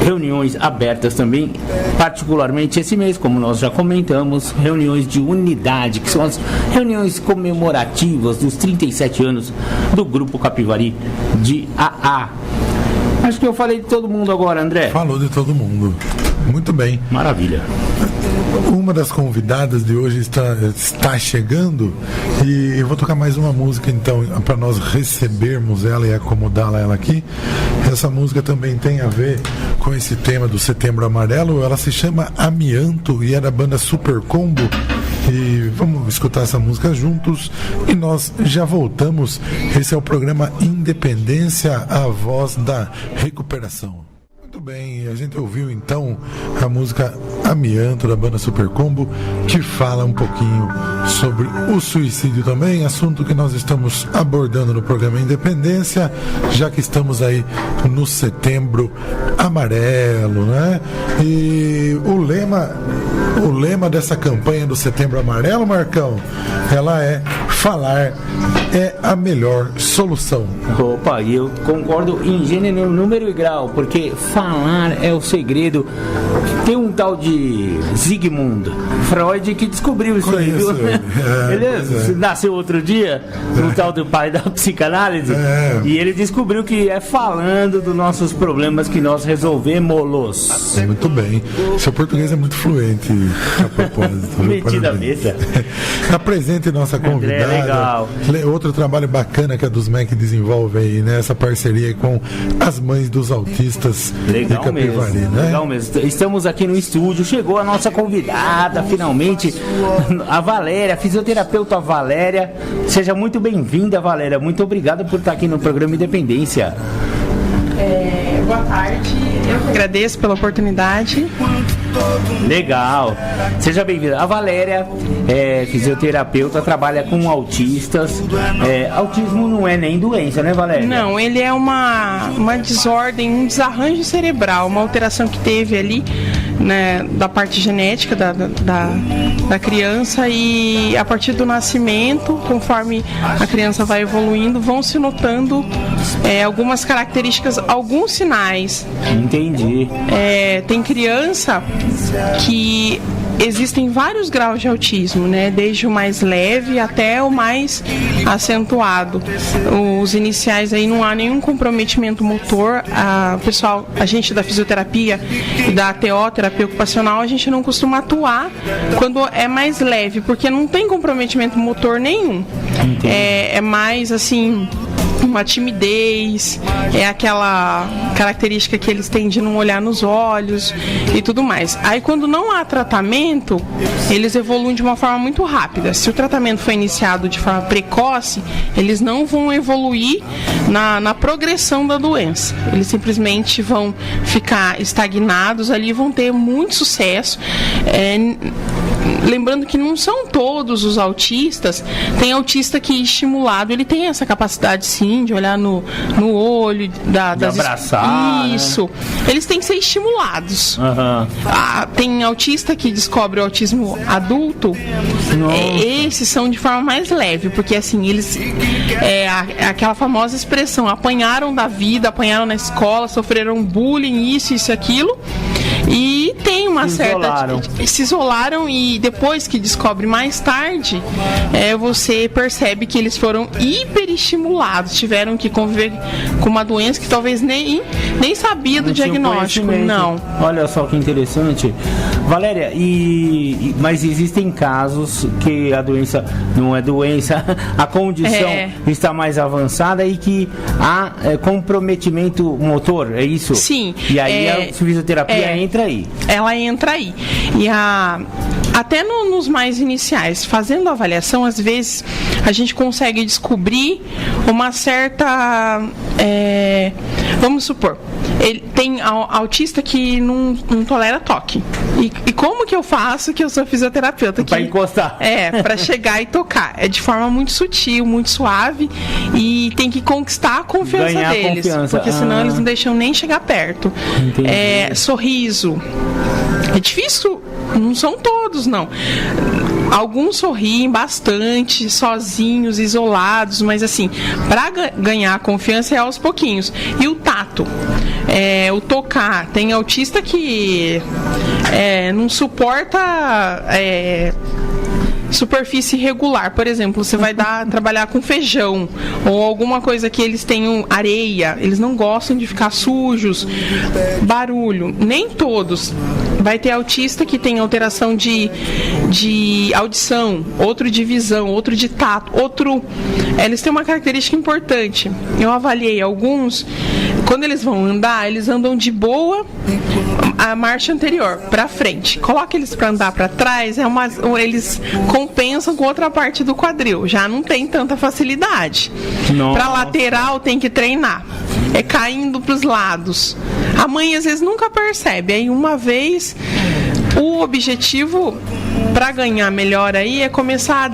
reuniões abertas também, particularmente esse mês, como nós já comentamos, reuniões de unidade, que são as reuniões comemorativas dos 37 anos do Grupo Capivari de AA. Acho que eu falei de todo mundo agora, André. Falou de todo mundo. Muito bem. Maravilha. Uma das convidadas de hoje está chegando e eu vou tocar mais uma música então para nós recebermos ela e acomodá-la aqui. Essa música também tem a ver com esse tema do Setembro Amarelo. Ela se chama Amianto e é da banda Super Combo. E vamos escutar essa música juntos e nós já voltamos. Esse é o programa Independência, a voz da recuperação. Muito bem, a gente ouviu então a música Amianto da banda Super Combo, que fala um pouquinho sobre o suicídio também, assunto que nós estamos abordando no programa Independência, já que estamos aí no Setembro Amarelo, né? E o lema dessa campanha do Setembro Amarelo, Marcão, ela é falar é a melhor solução. Opa, e eu concordo em gênero, número e grau, porque falar é o segredo. Tem um tal de Sigmund Freud que descobriu isso aí, viu? Ele nasceu outro dia, um tal do pai da psicanálise, e ele descobriu que é falando dos nossos problemas que nós resolvemos. Muito bem. Seu português é muito fluente, a propósito. Metida mesa. Apresente nossa convidada. André, legal. Outro trabalho bacana que a DUSMEC desenvolve aí, né? Essa parceria com as mães dos autistas de Capivari, né? Legal mesmo. Estamos aqui no estúdio, chegou a nossa convidada, finalmente, a Valéria, fisioterapeuta Valéria. Seja muito bem-vinda, Valéria. Muito obrigado por estar aqui no programa Independência. Boa tarde, eu que agradeço pela oportunidade. Legal, seja bem-vinda. A Valéria é fisioterapeuta, trabalha com autistas. Autismo não é nem doença, né, Valéria? Não, ele é uma desordem, um desarranjo cerebral, uma alteração que teve ali, né, da parte genética da criança, e a partir do nascimento, conforme a criança vai evoluindo, vão se notando algumas características, alguns sinais. Entendi. Tem criança que existem vários graus de autismo, né? Desde o mais leve até o mais acentuado. Os iniciais aí não há nenhum comprometimento motor. A gente da fisioterapia e da TO, terapia ocupacional, a gente não costuma atuar quando é mais leve, porque não tem comprometimento motor nenhum. É mais assim, uma timidez, é aquela característica que eles têm de não olhar nos olhos e tudo mais. Aí quando não há tratamento, eles evoluem de uma forma muito rápida. Se o tratamento foi iniciado de forma precoce, eles não vão evoluir na progressão da doença. Eles simplesmente vão ficar estagnados ali e vão ter muito sucesso. lembrando que não são todos os autistas. Tem autista que estimulado, ele tem essa capacidade sim de olhar no olho, de abraçar, isso, né? Eles têm que ser estimulados. Tem autista que descobre o autismo adulto. Esses são de forma mais leve, porque assim, eles aquela famosa expressão, apanharam da vida, apanharam na escola, sofreram bullying, isso e aquilo, e tem uma se isolaram, e depois que descobre mais tarde, você percebe que eles foram hiperestimulados, tiveram que conviver com uma doença que talvez nem sabia do diagnóstico. Não. Olha só que interessante, Valéria. Mas existem casos que a doença não é doença, a condição está mais avançada e que há comprometimento motor, é isso? Sim. E aí a fisioterapia entra aí. Ela entra aí. E até nos mais iniciais, fazendo a avaliação, às vezes a gente consegue descobrir uma certa... vamos supor, ele tem autista que não tolera toque. E como que eu faço, que eu sou fisioterapeuta? Para encostar. Para chegar e tocar. É de forma muito sutil, muito suave, e tem que conquistar a confiança deles. Porque senão eles não deixam nem chegar perto. Sorriso. É difícil, não são todos, não. Alguns sorriem bastante, sozinhos, isolados, mas assim, para ganhar confiança é aos pouquinhos. E o tato, o tocar. Tem autista que não suporta superfície irregular. Por exemplo, você vai trabalhar com feijão ou alguma coisa que eles tenham areia, eles não gostam de ficar sujos, barulho. Nem todos. Vai ter autista que tem alteração de audição, outro de visão, outro de tato, eles têm uma característica importante. Eu avaliei alguns, quando eles vão andar, eles andam de boa a marcha anterior, para frente. Coloca eles para andar para trás, eles compensam com outra parte do quadril, já não tem tanta facilidade. Para lateral tem que treinar, caindo para os lados. A mãe às vezes nunca percebe, aí uma vez. O objetivo para ganhar melhor aí é começar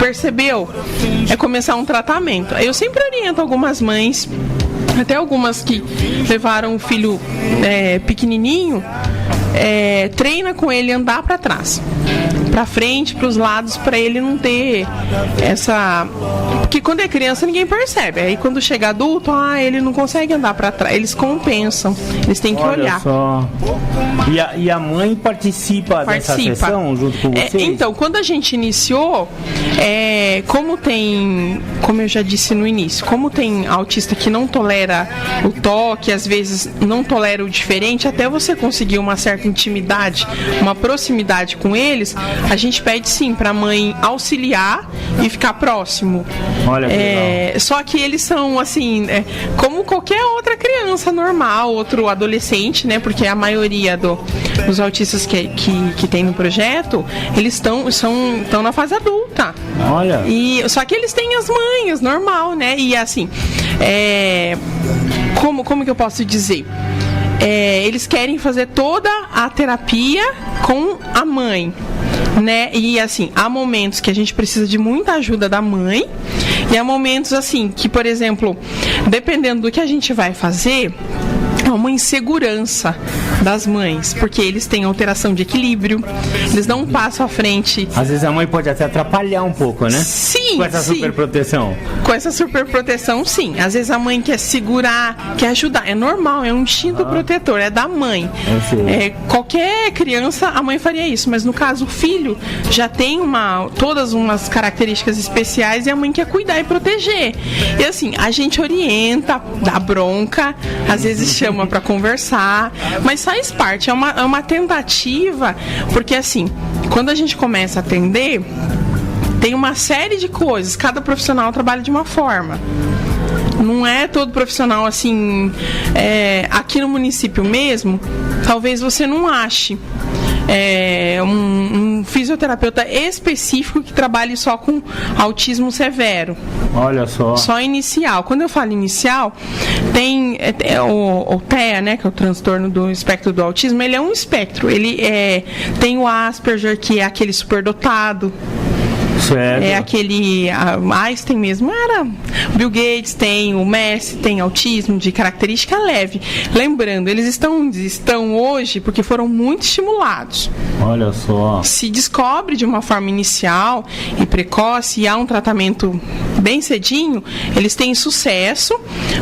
percebeu? É começar um tratamento. Eu sempre oriento algumas mães, até algumas que levaram o filho pequenininho, treina com ele andar para trás, para frente, para os lados, para ele não ter essa... Porque quando é criança ninguém percebe, aí quando chega adulto, ele não consegue andar para trás, eles compensam, eles têm que olhar. Só. E a mãe participa dessa sessão junto com vocês? Então, quando a gente iniciou, como eu já disse no início, como tem autista que não tolera o toque, às vezes não tolera o diferente, até você conseguir uma certa intimidade, uma proximidade com eles, a gente pede sim para a mãe auxiliar e ficar próximo. Olha que legal. Só que eles são assim, como qualquer outra criança normal, outro adolescente, né? Porque a maioria dos autistas que tem no projeto, eles estão na fase adulta. Olha. Só que eles têm as manhas, normal, né? E assim, como que eu posso dizer? Eles querem fazer toda a terapia com a mãe, né? E assim, há momentos que a gente precisa de muita ajuda da mãe, e há momentos assim que, por exemplo, dependendo do que a gente vai fazer, há uma insegurança das mães, porque eles têm alteração de equilíbrio, eles dão um passo à frente. Às vezes a mãe pode até atrapalhar um pouco, né? Sim. Com essa superproteção. Com essa superproteção, sim. Às vezes a mãe quer segurar, quer ajudar. É normal, é um instinto protetor, é da mãe. Qualquer criança, a mãe faria isso, mas no caso o filho já tem todas umas características especiais e a mãe quer cuidar e proteger. E assim, a gente orienta, dá bronca, às vezes chama para conversar, mas faz parte, é uma tentativa, porque assim, quando a gente começa a atender, tem uma série de coisas, cada profissional trabalha de uma forma. Não é todo profissional assim, aqui no município mesmo, talvez você não ache. um fisioterapeuta específico que trabalhe só com autismo severo. Olha só. Só inicial. Quando eu falo inicial, tem o TEA, né, que é o transtorno do espectro do autismo, ele é um espectro. Ele tem o Asperger, que é aquele superdotado. Certo. É aquele Einstein mesmo, Bill Gates tem, o Messi tem autismo de característica leve. Lembrando, eles estão hoje porque foram muito estimulados. Olha só. Se descobre de uma forma inicial e precoce e há um tratamento bem cedinho, eles têm sucesso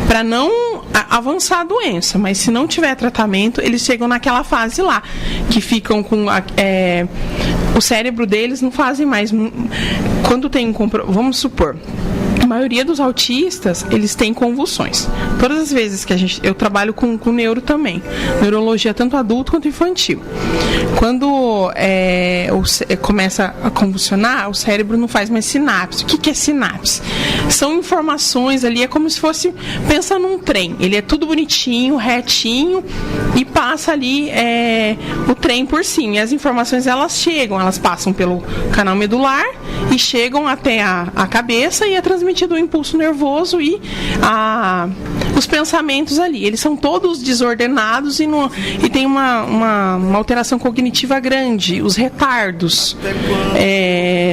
para não avançar a doença, mas se não tiver tratamento, eles chegam naquela fase lá, que ficam com o cérebro deles não fazem mais. Quando tem vamos supor, a maioria dos autistas, eles têm convulsões. Todas as vezes que eu trabalho com neuro também, neurologia tanto adulto quanto infantil. Quando começa a convulsionar, o cérebro não faz mais sinapse. O que é sinapse? São informações ali, é como se fosse, pensa num trem, ele é tudo bonitinho, retinho, e passa ali o trem por cima. E as informações, elas passam pelo canal medular e chegam até a cabeça e é transmitido o impulso nervoso e os pensamentos ali. Eles são todos desordenados e tem uma alteração cognitiva grande, os retardos.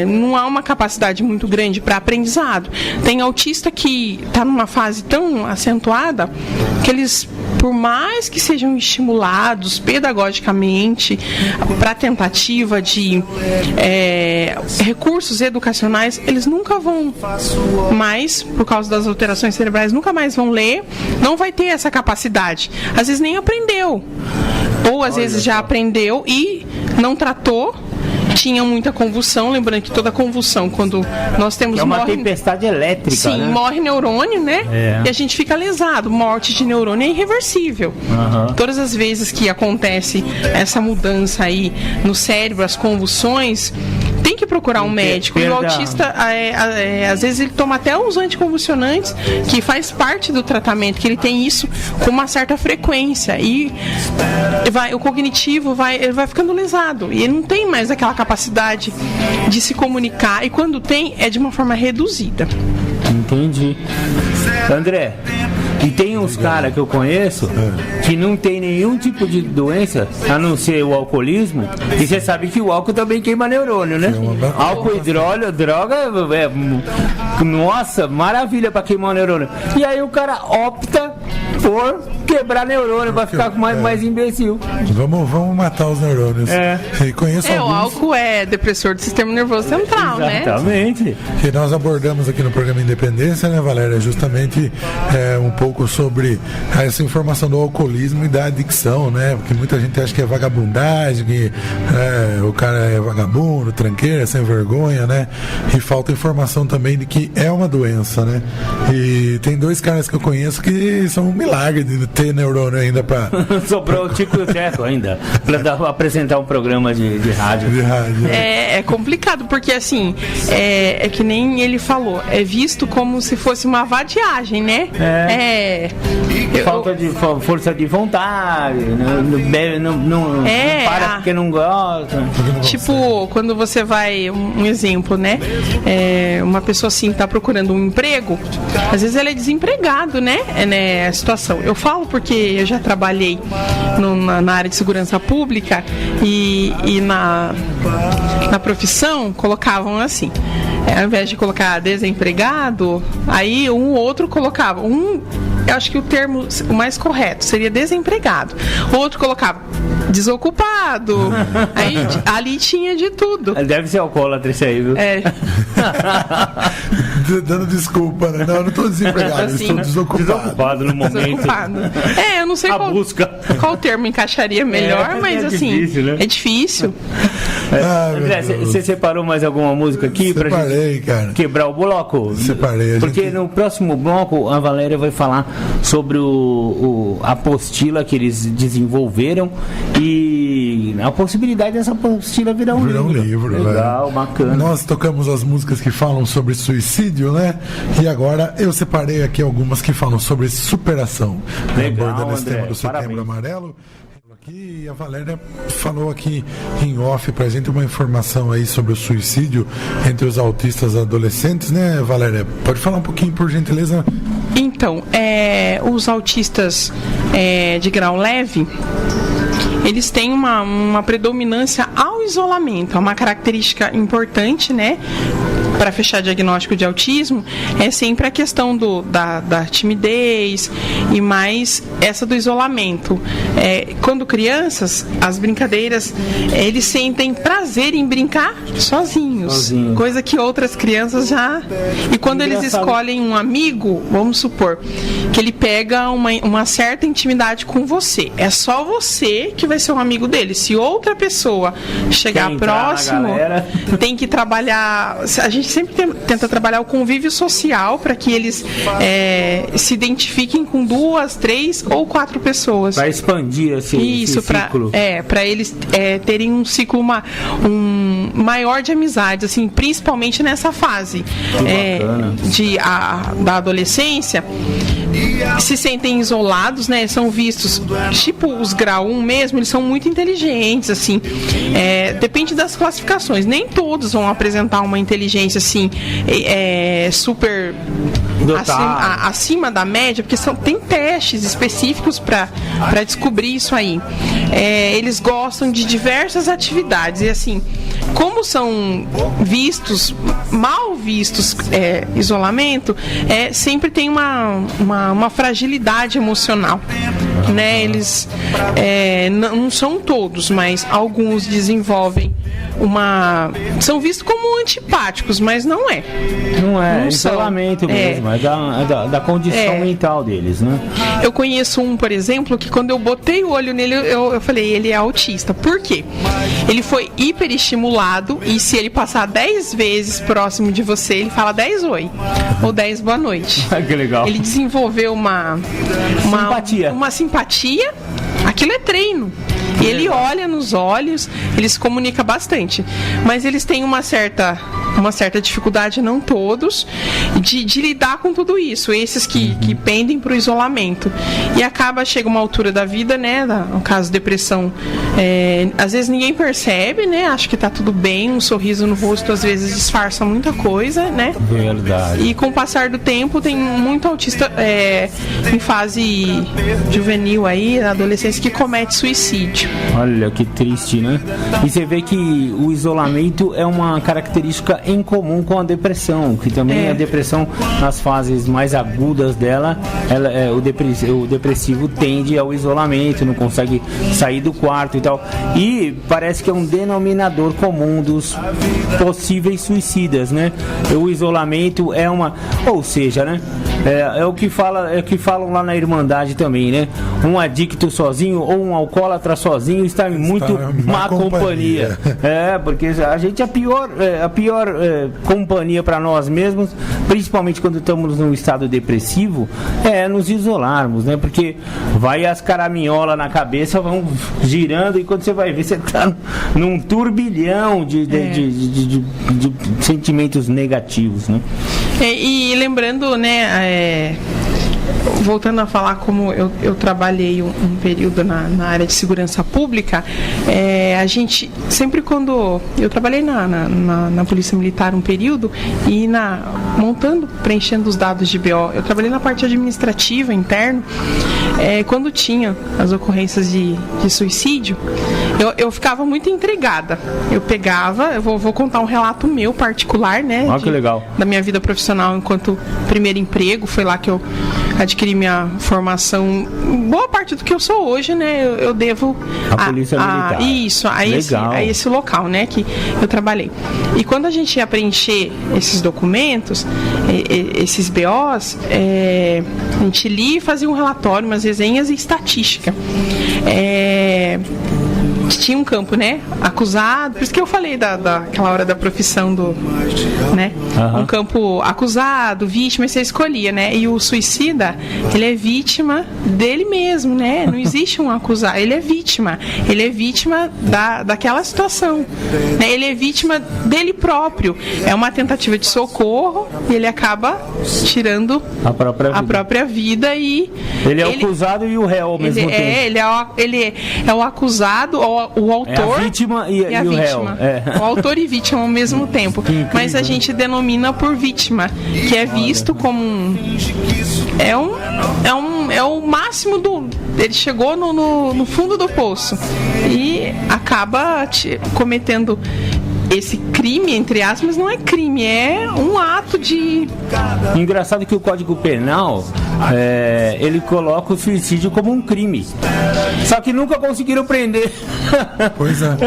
Não há uma capacidade muito grande para aprendizado. Tem autista que está numa fase tão acentuada que eles, por mais que sejam estimulados pedagogicamente para tentativa de recursos educacionais, eles nunca vão mais, por causa das alterações cerebrais, nunca mais vão ler, não vai ter essa capacidade. Às vezes nem aprendeu, ou às vezes já aprendeu e não tratou, tinha muita convulsão. Lembrando que toda convulsão, quando nós temos é uma tempestade elétrica. Sim, né? Morre neurônio, né? E a gente fica lesado. Morte de neurônio é irreversível. Todas as vezes que acontece essa mudança aí no cérebro, as convulsões, tem que procurar um médico. E o autista, às vezes, ele toma até os anticonvulsionantes, que faz parte do tratamento, que ele tem isso com uma certa frequência. E o cognitivo ele vai ficando lesado. E ele não tem mais aquela capacidade de se comunicar. E quando tem, é de uma forma reduzida. Entendi. André, e tem uns caras que eu conheço que não tem nenhum tipo de doença, a não ser o alcoolismo, e você sabe que o álcool também queima neurônio, né? Álcool e droga, nossa, maravilha pra queimar o neurônio. E aí o cara opta por quebrar neurônio, vai ficar mais imbecil. Vamos matar os neurônios. E conheço alguns. O álcool é depressor do sistema nervoso central, né? Exatamente. Que nós abordamos aqui no programa Independência, né, Valéria? Justamente um pouco sobre essa informação do alcoolismo e da adicção, né? Porque muita gente acha que é vagabundagem, que o cara é vagabundo, tranqueira, sem vergonha, né? E falta informação também de que é uma doença, né? E tem dois caras que eu conheço que são um milagre de ter neurônio ainda para... Sobrou o Tico e o Teco ainda, para apresentar um programa de rádio. É complicado, porque assim, é que nem ele falou, é visto como se fosse uma vadiagem, né? Falta de força de vontade, não para porque não gosta. Tipo, quando você vai, um exemplo, né? Uma pessoa assim está procurando um emprego, às vezes ela é desempregado, né? A situação. Eu falo porque eu já trabalhei na área de segurança pública e na profissão colocavam assim. Ao invés de colocar desempregado, aí um ou outro colocava. Eu acho que o termo mais correto seria desempregado. O outro colocava desocupado. Aí ali tinha de tudo. Deve ser alcoólatra isso aí, viu? Dando desculpa, né? Não, eu não estou desempregado, assim, estou desocupado. Desocupado no momento. Desocupado. Eu não sei qual termo encaixaria melhor, mas assim, difícil, né? É difícil. André, você separou mais alguma música aqui pra gente quebrar o bloco? Separei. Porque no próximo bloco a Valéria vai falar sobre a apostila que eles desenvolveram e a possibilidade dessa apostila virar um livro. Legal, bacana. Nós tocamos as músicas que falam sobre suicídio, né? E agora eu separei aqui algumas que falam sobre superação. Legal, abordando esse André, tema do Setembro parabéns. Amarelo. aqui e a Valéria falou aqui em off pra gente uma informação aí sobre o suicídio entre os autistas adolescentes, né, Valéria? Pode falar um pouquinho, por gentileza? Então, os autistas de grau leve, eles têm uma predominância ao isolamento. É uma característica importante, né? Para fechar diagnóstico de autismo, é sempre a questão da timidez e mais essa do isolamento. Quando crianças, as brincadeiras, eles sentem prazer em brincar sozinhos. Coisa que outras crianças já... E quando eles escolhem um amigo, vamos supor, que ele pega uma certa intimidade com você. É só você que vai ser um amigo dele. Se outra pessoa chegar próximo, tem que trabalhar... A gente sempre tenta trabalhar o convívio social para que eles se identifiquem com 2, 3 ou 4 pessoas. Para expandir esse ciclo. Para eles terem um ciclo maior de amizades, assim, principalmente nessa fase da adolescência. Se sentem isolados, né? São vistos, tipo os grau 1 mesmo, eles são muito inteligentes, assim. Depende das classificações. Nem todos vão apresentar uma inteligência, assim, super acima da média, porque tem testes específicos para descobrir isso aí. Eles gostam de diversas atividades e, assim, como são mal vistos isolamento, sempre tem uma fragilidade emocional, né? Eles não são todos, mas alguns desenvolvem são vistos como antipáticos, mas não é. Não é isolamento mesmo, é da condição mental deles, né? Eu conheço um, por exemplo, que quando eu botei o olho nele, eu falei, ele é autista. Por quê? Ele foi hiperestimulado e se ele passar 10 vezes próximo de você, ele fala 10 oi ou 10 boa noite. Que legal. Ele desenvolveu uma simpatia. Aquilo é treino. E ele olha nos olhos, ele se comunica bastante. Mas eles têm uma certa dificuldade, não todos, de lidar com tudo isso. Esses que pendem para o isolamento. E chega uma altura da vida, né? No caso, depressão, às vezes ninguém percebe, né? Acha que tá tudo bem, um sorriso no rosto às vezes disfarça muita coisa, né? Verdade. E com o passar do tempo, tem muito autista em fase juvenil aí, na adolescência, que comete suicídio. Olha que triste, né? E você vê que o isolamento é uma característica em comum com a depressão, que também a depressão, nas fases mais agudas dela, o depressivo tende ao isolamento, não consegue sair do quarto e tal. E parece que é um denominador comum dos possíveis suicidas, né? O isolamento ou seja, né? É o que falam lá na Irmandade também, né? Um adicto sozinho ou um alcoólatra sozinho está em muito má companhia. Porque a gente é a pior companhia para nós mesmos, principalmente quando estamos num estado depressivo, nos isolarmos, né? Porque vai as caraminholas na cabeça, vão girando e quando você vai ver, você está num turbilhão de sentimentos negativos, né? E lembrando, né, voltando a falar como eu trabalhei um período na área de segurança pública, a gente, sempre quando eu trabalhei na Polícia Militar um período e preenchendo os dados de BO, eu trabalhei na parte administrativa interna, quando tinha as ocorrências de suicídio, eu ficava muito intrigada. Eu vou contar um relato meu particular, né? Que legal. Da minha vida profissional enquanto primeiro emprego, foi lá que eu adquiri minha formação. Boa parte do que eu sou hoje, né? Eu devo a Polícia Militar. Isso, a esse local, né? Que eu trabalhei. E quando a gente ia preencher esses documentos, esses BOs, a gente lia e fazia um relatório, umas resenhas e estatística. que tinha um campo, né? Acusado, por isso que eu falei daquela hora da profissão do, né? Um campo acusado, vítima, você escolhia, né? E o suicida, ele é vítima dele mesmo, né? Não existe um acusado, ele é vítima daquela situação, né? Ele é vítima dele próprio, é uma tentativa de socorro e ele acaba tirando a própria vida e ele é o acusado e o réu ao mesmo tempo. Ele é o acusado, o autor, é a vítima e a o vítima. réu. O autor e vítima ao mesmo tempo. Mas a gente denomina por vítima, que é visto como é o máximo do... Ele chegou no fundo do poço e acaba cometendo esse crime, entre aspas, não é crime, é um ato de... Engraçado que o Código Penal, ele coloca o suicídio como um crime. Só que nunca conseguiram prender. Pois é.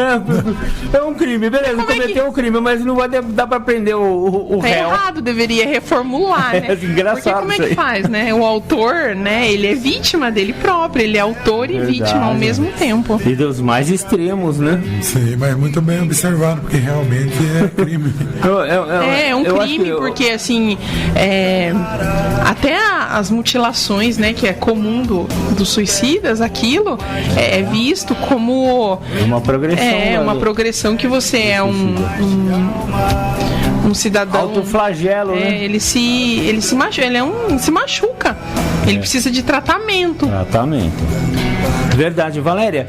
É um crime, beleza, cometeu um crime, mas não vai dar pra prender o tá réu. Errado, deveria reformular, né? Engraçado. Porque como é que faz, né? O autor, né, ele é vítima dele próprio, ele é autor e vítima ao mesmo tempo. E dos mais extremos, né? Sim, mas muito bem observado, porque realmente é crime. É um crime, porque assim, até as mutilações, né, que é comum dos suicidas, aquilo é visto como uma progressão. Uma progressão que você é um cidadão autoflagelo, né? Ele se machuca. Ele precisa de tratamento. Verdade. Valéria,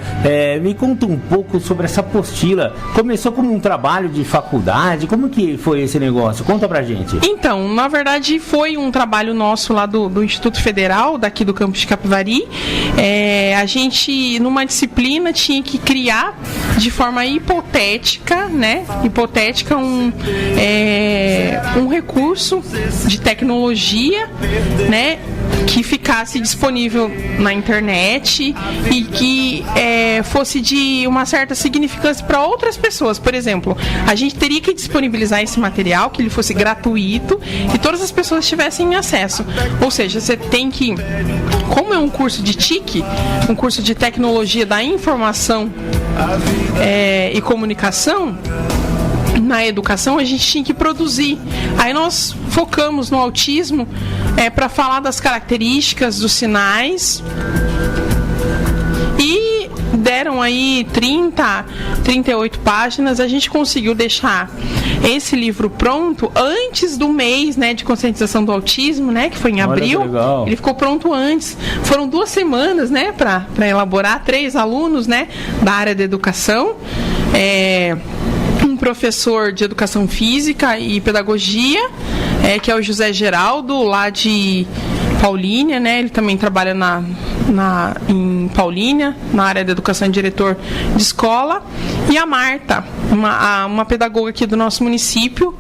me conta um pouco sobre essa apostila. Começou como um trabalho de faculdade? Como que foi esse negócio? Conta pra gente. Então, na verdade, foi um trabalho nosso lá do Instituto Federal, daqui do campus de Capivari. A gente, numa disciplina, tinha que criar de forma hipotética, né? Um recurso de tecnologia, né? Que ficasse disponível na internet e que fosse de uma certa significância para outras pessoas. Por exemplo, a gente teria que disponibilizar esse material, que ele fosse gratuito e todas as pessoas tivessem acesso. Ou seja, você tem que, como é um curso de TIC, um curso de tecnologia da informação e comunicação, na educação, a gente tinha que produzir. Aí nós focamos no autismo para falar das características, dos sinais, e deram aí 38 páginas. A gente conseguiu deixar esse livro pronto antes do mês, né, de conscientização do autismo, né, que foi em abril. Ele ficou pronto antes. Foram 2 semanas, né, para elaborar. 3 alunos, né, da área da educação, um professor de educação física e pedagogia, que é o José Geraldo, lá de Paulínia, né? Ele também trabalha em Paulínia, na área da educação, diretor de escola. E a Marta, uma pedagoga aqui do nosso município,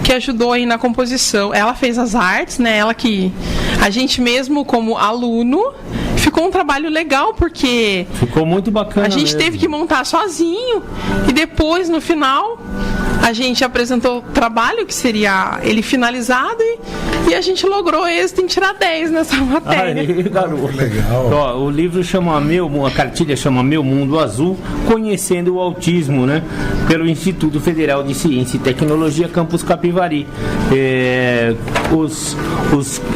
que ajudou aí na composição. Ela fez as artes, né? Ela que a gente mesmo, como aluno, ficou um trabalho legal, porque ficou muito bacana. A gente teve que montar sozinho e depois, no final, a gente apresentou o trabalho, que seria ele finalizado, e a gente logrou êxito em tirar 10 nessa matéria. Aí, garoto. Legal. Ó, o livro chama a cartilha chama Meu Mundo Azul, conhecendo o autismo, né? Pelo Instituto Federal de Ciência e Tecnologia, Campus Capivari. Os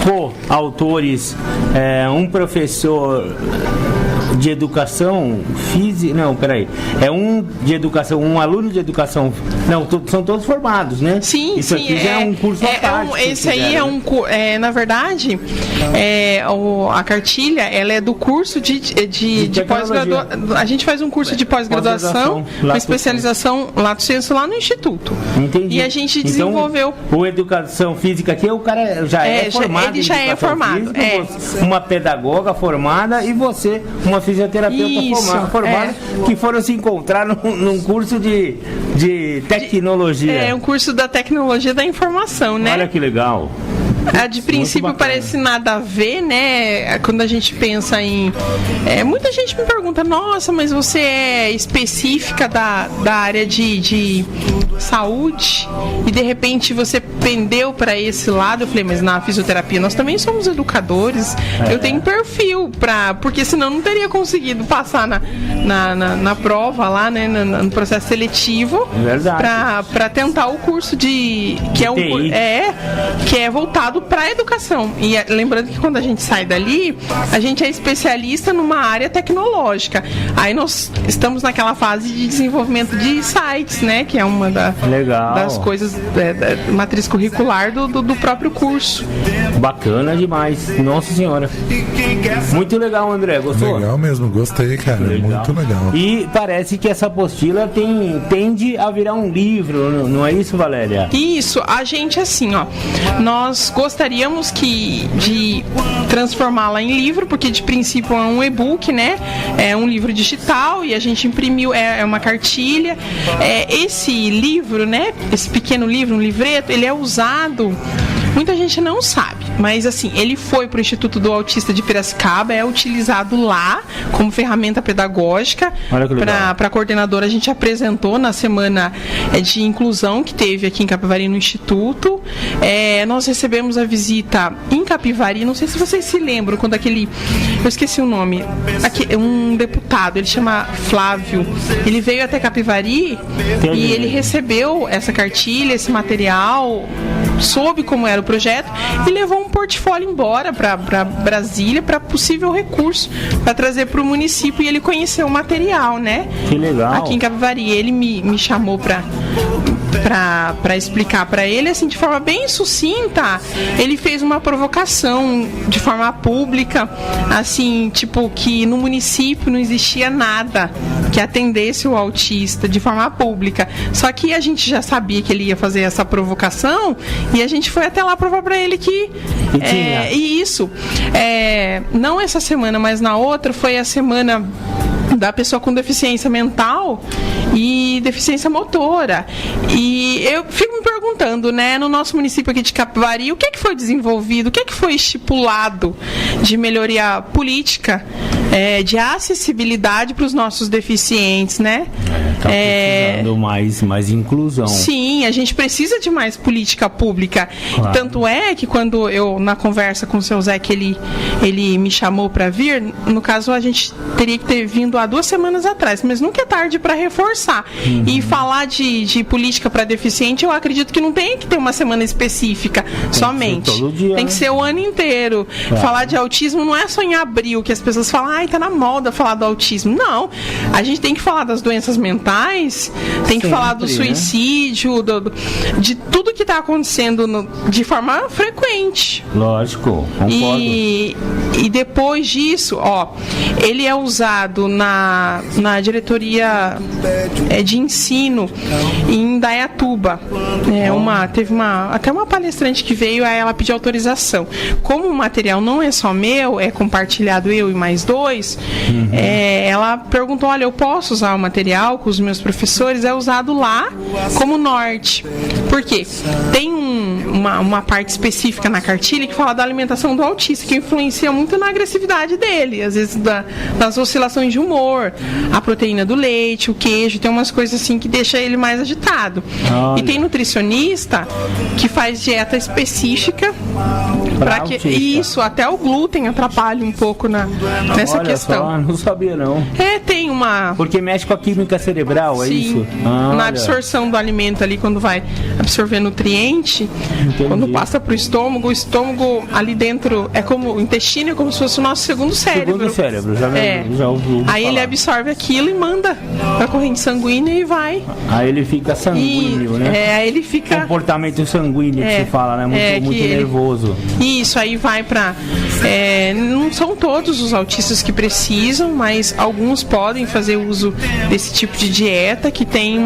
co-autores, um professor de educação física, um aluno de educação, são todos formados, né? Sim, isso sim, aqui já é um curso à parte. Esse aí é um curso, na verdade, a cartilha, ela é do curso de pós-graduação. A gente faz um curso de pós-graduação com especialização lato sensu lá no Instituto. Entendi. E a gente desenvolveu. Então, o educação física aqui, o cara já é formado. Ele já é formado. Física, uma pedagoga formada e você, uma fisioterapeuta formada, que foram se encontrar num curso de tecnologia. Um curso da tecnologia da informação, né? Olha que legal. De princípio parece nada a ver, né? Quando a gente pensa em... muita gente me pergunta, nossa, mas você é específica da área de saúde e de repente você pendeu para esse lado. Eu falei, mas na fisioterapia nós também somos educadores. Eu tenho perfil porque senão não teria conseguido passar na prova lá, né? No processo seletivo. Para tentar o curso que é voltado para a educação. E lembrando que quando a gente sai dali, a gente é especialista numa área tecnológica. Aí nós estamos naquela fase de desenvolvimento de sites, né? Que é uma das coisas da matriz curricular do próprio curso. Bacana demais. Nossa Senhora. Muito legal, André. Gostou? Legal mesmo, gostei, cara. Muito legal. E parece que essa apostila tende a virar um livro, não é isso, Valéria? Isso, a gente assim, nós gostaríamos de transformá-la em livro, porque de princípio é um e-book, né? É um livro digital e a gente imprimiu, é uma cartilha. Esse livro, né? Esse pequeno livro, um livreto, ele é usado... Muita gente não sabe, mas assim, ele foi para o Instituto do Autista de Piracicaba, é utilizado lá como ferramenta pedagógica. Para a coordenadora, a gente apresentou na semana de inclusão que teve aqui em Capivari no Instituto. Nós recebemos a visita em Capivari, não sei se vocês se lembram, quando eu esqueci o nome, um deputado, ele chama Flávio, ele veio até Capivari e ele recebeu essa cartilha, esse material, soube como era o projeto e levou um portfólio embora para Brasília para possível recurso para trazer para o município, e ele conheceu o material, né? Que legal. Aqui em Capivari, ele me chamou para explicar para ele, assim, de forma bem sucinta. Ele fez uma provocação de forma pública, assim, tipo, que no município não existia nada que atendesse o autista de forma pública. Só que a gente já sabia que ele ia fazer essa provocação e a gente foi até lá provar para ele que isso. Não essa semana, mas na outra foi a semana da pessoa com deficiência mental e deficiência motora. E eu fico me perguntando, né, no nosso município aqui de Capivari, o que é que foi desenvolvido, o que é que foi estipulado de melhoria política, de acessibilidade para os nossos deficientes, né? Tá precisando mais inclusão. Sim, a gente precisa de mais política pública. Claro. Tanto é que quando eu, na conversa com o seu Zé, que ele me chamou para vir, no caso a gente teria que ter vindo há 2 semanas atrás, mas nunca é tarde para reforçar. E falar de política para deficiente, eu acredito que não tem que ter uma semana específica somente. Todo dia, tem que ser o ano inteiro. Claro. Falar de autismo não é só em abril, que as pessoas falam, tá na moda falar do autismo. Não. A gente tem que falar das doenças mentais, tem que falar do suicídio, de tudo que está acontecendo de forma frequente. Lógico, concordo. E depois disso, ele é usado na diretoria de ensino em Indaiatuba. Teve até uma palestrante que veio, aí ela pediu autorização. Como o material não é só meu, é compartilhado eu e mais 2, ela perguntou, olha, eu posso usar o material com os meus professores? É usado lá como norte. Por quê? Tem uma parte específica na cartilha que fala da alimentação do autista, que influencia muito na agressividade dele, às vezes das oscilações de humor, a proteína do leite, o queijo, tem umas coisas assim que deixa ele mais agitado. E tem nutricionista que faz dieta específica para que isso, até o glúten atrapalha um pouco nessa questão. Só, não sabia não. Tem uma... Porque mexe com a química cerebral, é isso? Na absorção do alimento ali, quando vai absorver nutriente, quando passa pro estômago, o estômago ali dentro é como o intestino, é como se fosse o nosso segundo cérebro. Já ouvi. Aí ele absorve aquilo e manda pra corrente sanguínea e vai. Aí ele fica sanguíneo, né? Aí ele fica... Comportamento sanguíneo que se fala, né? Muito nervoso. Isso, aí vai pra... não são todos os autistas que precisam, mas alguns podem fazer uso desse tipo de dieta, que tem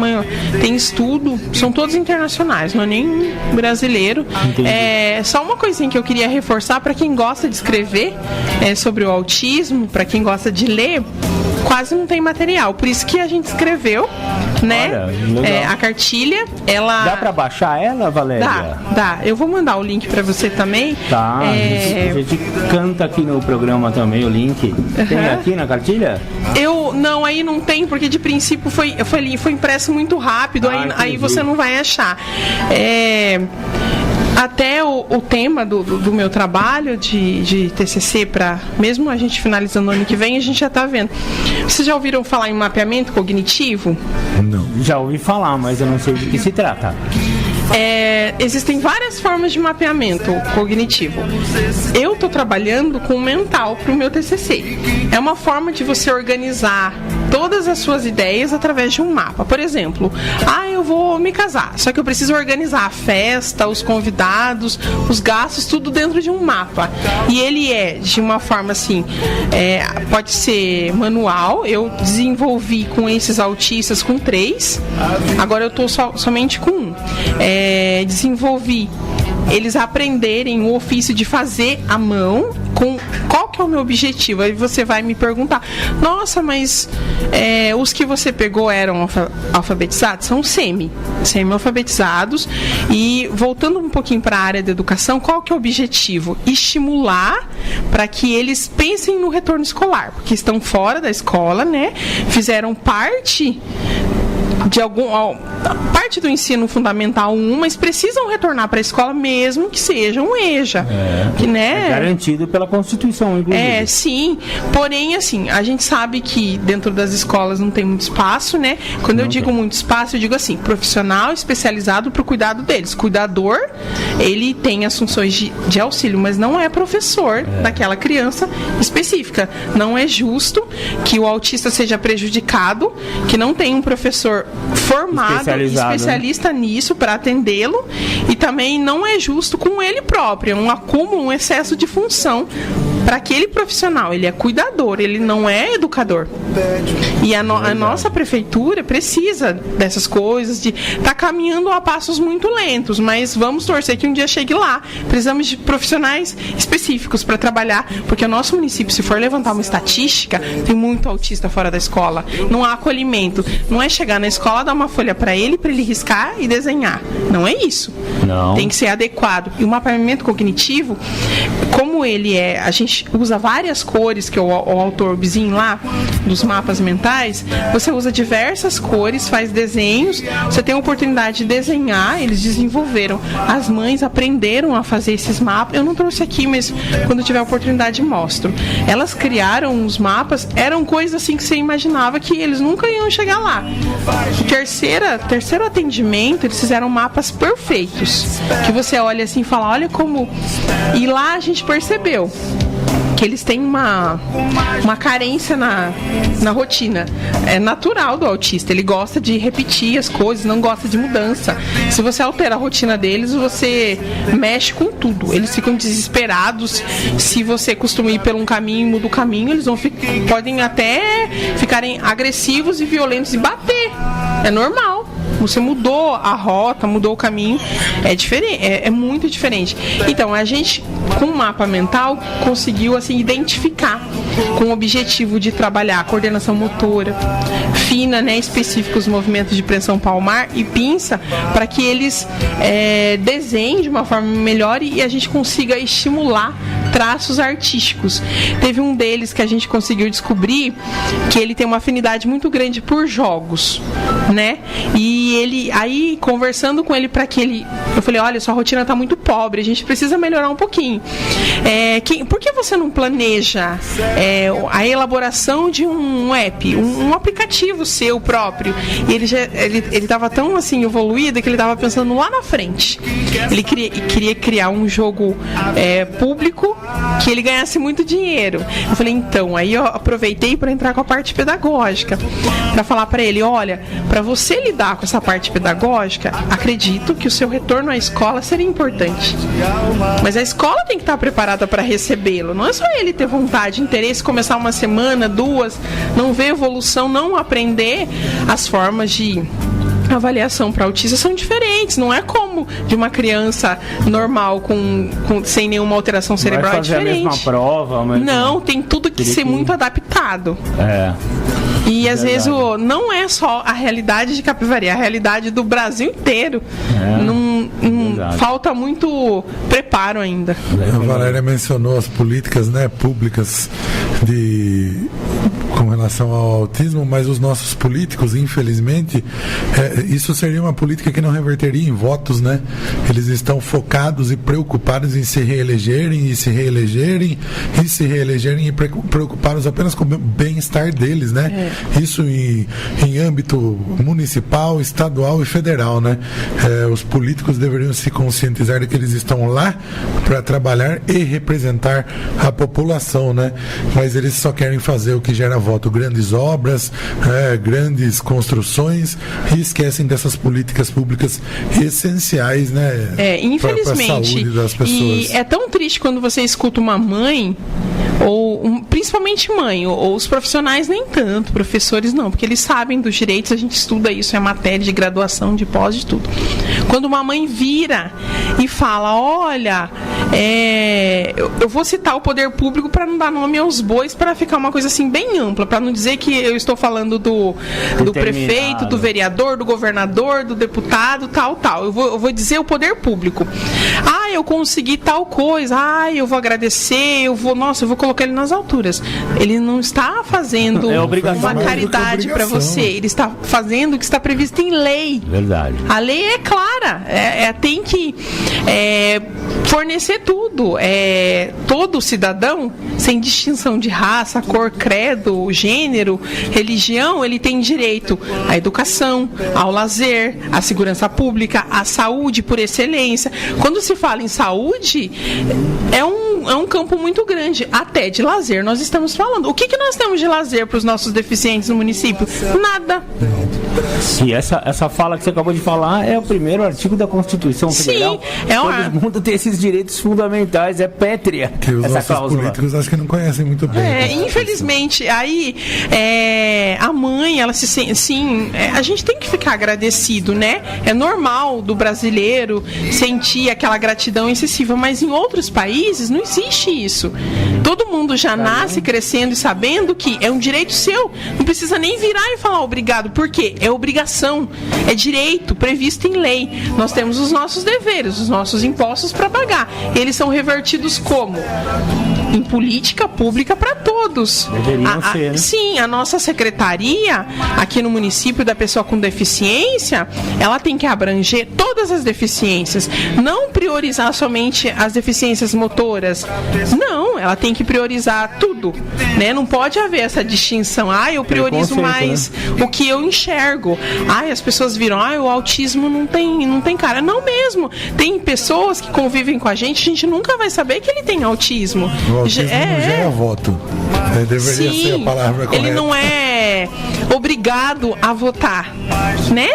estudo, são todos internacionais, não é nem brasileiro. Só uma coisinha que eu queria reforçar para quem gosta de escrever sobre o autismo, para quem gosta de ler, quase não tem material. Por isso que a gente escreveu, né? Olha, a cartilha, ela... Dá pra baixar ela, Valéria? Dá. Eu vou mandar o link pra você também. Tá, a gente canta aqui no programa também o link. Tem aqui na cartilha? Não, aí não tem, porque de princípio foi impresso muito rápido, aí você não vai achar. Até o tema do meu trabalho de TCC, mesmo a gente finalizando no ano que vem, a gente já está vendo. Vocês já ouviram falar em mapeamento cognitivo? Não. Já ouvi falar, mas eu não sei de que se trata. Existem várias formas de mapeamento cognitivo. Eu estou trabalhando com o mental para o meu TCC. É uma forma de você organizar todas as suas ideias através de um mapa. Por exemplo, eu vou me casar, só que eu preciso organizar a festa, os convidados, os gastos, tudo dentro de um mapa. E ele é de uma forma assim, pode ser manual. Eu desenvolvi com esses autistas com 3, agora eu estou somente com 1. Desenvolvi eles aprenderem o ofício de fazer à mão. Qual que é o meu objetivo? Aí você vai me perguntar: nossa, mas os que você pegou eram alfabetizados? São semi-alfabetizados. E voltando um pouquinho para a área da educação, qual que é o objetivo? Estimular para que eles pensem no retorno escolar, porque estão fora da escola, né? Fizeram parte do ensino fundamental 1, mas precisam retornar para a escola, mesmo que seja um EJA. É garantido pela Constituição, inclusive. Sim. Porém, assim, a gente sabe que dentro das escolas não tem muito espaço, né? Quando eu digo muito espaço, eu digo assim, profissional especializado para o cuidado deles. Cuidador, ele tem as funções de auxílio, mas não é professor daquela criança específica. Não é justo que o autista seja prejudicado, que não tem um professor formado, especialista nisso para atendê-lo, e também não é justo com ele próprio, um acúmulo, um excesso de função para aquele profissional. Ele é cuidador, ele não é educador. E a nossa prefeitura precisa dessas coisas, de estar caminhando a passos muito lentos, mas vamos torcer que um dia chegue lá. Precisamos de profissionais específicos para trabalhar, porque o nosso município, se for levantar uma estatística, tem muito autista fora da escola. Não há acolhimento. Não é chegar na escola, dar uma folha para ele riscar e desenhar. Não é isso. Não. Tem que ser adequado. E o mapeamento cognitivo, como ele a gente usa várias cores, que o autor Bizin lá, dos mapas mentais, você usa diversas cores, faz desenhos, você tem a oportunidade de desenhar, eles desenvolveram. As mães aprenderam a fazer esses mapas. Eu não trouxe aqui, mas quando tiver a oportunidade mostro. Elas criaram os mapas, eram coisas assim que você imaginava que eles nunca iam chegar lá. Terceiro atendimento, eles fizeram mapas perfeitos, que você olha assim e fala, olha como... E lá a gente percebeu que eles têm uma carência na rotina. É natural do autista, ele gosta de repetir as coisas, não gosta de mudança. Se você altera a rotina deles, você mexe com tudo. Eles ficam desesperados. Se você costuma ir por um caminho e muda o caminho, eles podem até ficarem agressivos e violentos e bater. É normal. Você mudou a rota, mudou o caminho, é diferente, é muito diferente. Então, a gente, com o mapa mental, conseguiu assim, identificar com o objetivo de trabalhar a coordenação motora fina, né, específicos movimentos de pressão palmar e pinça, para que eles desenhem de uma forma melhor e a gente consiga estimular traços artísticos. Teve um deles que a gente conseguiu descobrir que ele tem uma afinidade muito grande por jogos, né? E ele, aí conversando com ele eu falei, olha, sua rotina tá muito pobre, a gente precisa melhorar um pouquinho. Por que você não planeja a elaboração de um app, um aplicativo seu próprio? E ele tava tão assim evoluído que ele tava pensando lá na frente. Ele queria criar um jogo público que ele ganhasse muito dinheiro. Eu falei, então, aí eu aproveitei para entrar com a parte pedagógica, para falar para ele, olha, para você lidar com essa parte pedagógica, acredito que o seu retorno à escola seria importante, mas a escola tem que estar preparada para recebê-lo. Não é só ele ter vontade, interesse, começar uma semana, 2, não ver evolução, não aprender. As formas de avaliação para autistas são diferentes, não é como cérebro de uma criança normal sem nenhuma alteração cerebral é diferente. A mesma prova, mas não, tem tudo que ser muito adaptado. E às vezes não é só a realidade de Capivari, é a realidade do Brasil inteiro. Falta muito preparo ainda. A Valéria mencionou as políticas, né, públicas com relação ao autismo, mas os nossos políticos, infelizmente, isso seria uma política que não reverteria em votos, né? Eles estão focados e preocupados em se reelegerem e preocupados apenas com o bem-estar deles, né? Isso em âmbito municipal, estadual e federal, né? Os políticos deveriam se conscientizar de que eles estão lá para trabalhar e representar a população, né? Mas eles só querem fazer o que gera voto, grandes obras, grandes construções, e esquecem dessas políticas públicas essenciais, né? Infelizmente. Para a saúde das pessoas. E é tão triste quando você escuta uma mãe, principalmente mãe, ou os profissionais nem tanto, professores não, porque eles sabem dos direitos, a gente estuda isso, é matéria de graduação, de pós, de tudo. Quando uma mãe vira e fala, olha, eu vou citar o poder público para não dar nome aos bois, para ficar uma coisa assim bem ampla, para não dizer que eu estou falando do prefeito, do vereador, do governador, do deputado, tal. Eu vou dizer o poder público. Eu consegui tal coisa, eu vou agradecer, eu vou colocar ele nas alturas. Ele não está fazendo uma caridade para você, ele está fazendo o que está previsto em lei. Verdade. A lei é clara, tem que fornecer tudo. Todo cidadão, sem distinção de raça, cor, credo, gênero, religião, ele tem direito à educação, ao lazer, à segurança pública, à saúde por excelência. Quando se fala em saúde, é um campo muito grande, até de lazer nós estamos falando. O que nós temos de lazer para os nossos deficientes no município? Nada. E essa fala que você acabou de falar é o primeiro artigo da Constituição Federal. Todo mundo tem esses direitos fundamentais, é pétrea. Que os nossos políticos acho que não conhecem muito bem. Infelizmente, aí a mãe, ela se sente, sim, a gente tem que ficar agradecido, né? É normal do brasileiro sentir aquela gratidão excessiva, mas em outros países não existe isso. Todo mundo já nasce crescendo e sabendo que é um direito seu, não precisa nem virar e falar obrigado, por quê? É obrigação, é direito previsto em lei. Nós temos os nossos deveres, os nossos impostos para pagar. Eles são revertidos como? Em política pública para todos. Deveriam ser, né? Sim, a nossa secretaria aqui no município da pessoa com deficiência, ela tem que abranger todas as deficiências, não priorizar somente as deficiências motoras. Não, ela tem que priorizar tudo, né? Não pode haver essa distinção. Eu priorizo mais o que eu enxergo. As pessoas viram, o autismo não tem cara. Não mesmo. Tem pessoas que convivem com a gente nunca vai saber que ele tem autismo. O autismo não gera voto. Deveria ser a palavra correta. Ele não é obrigado a votar, né?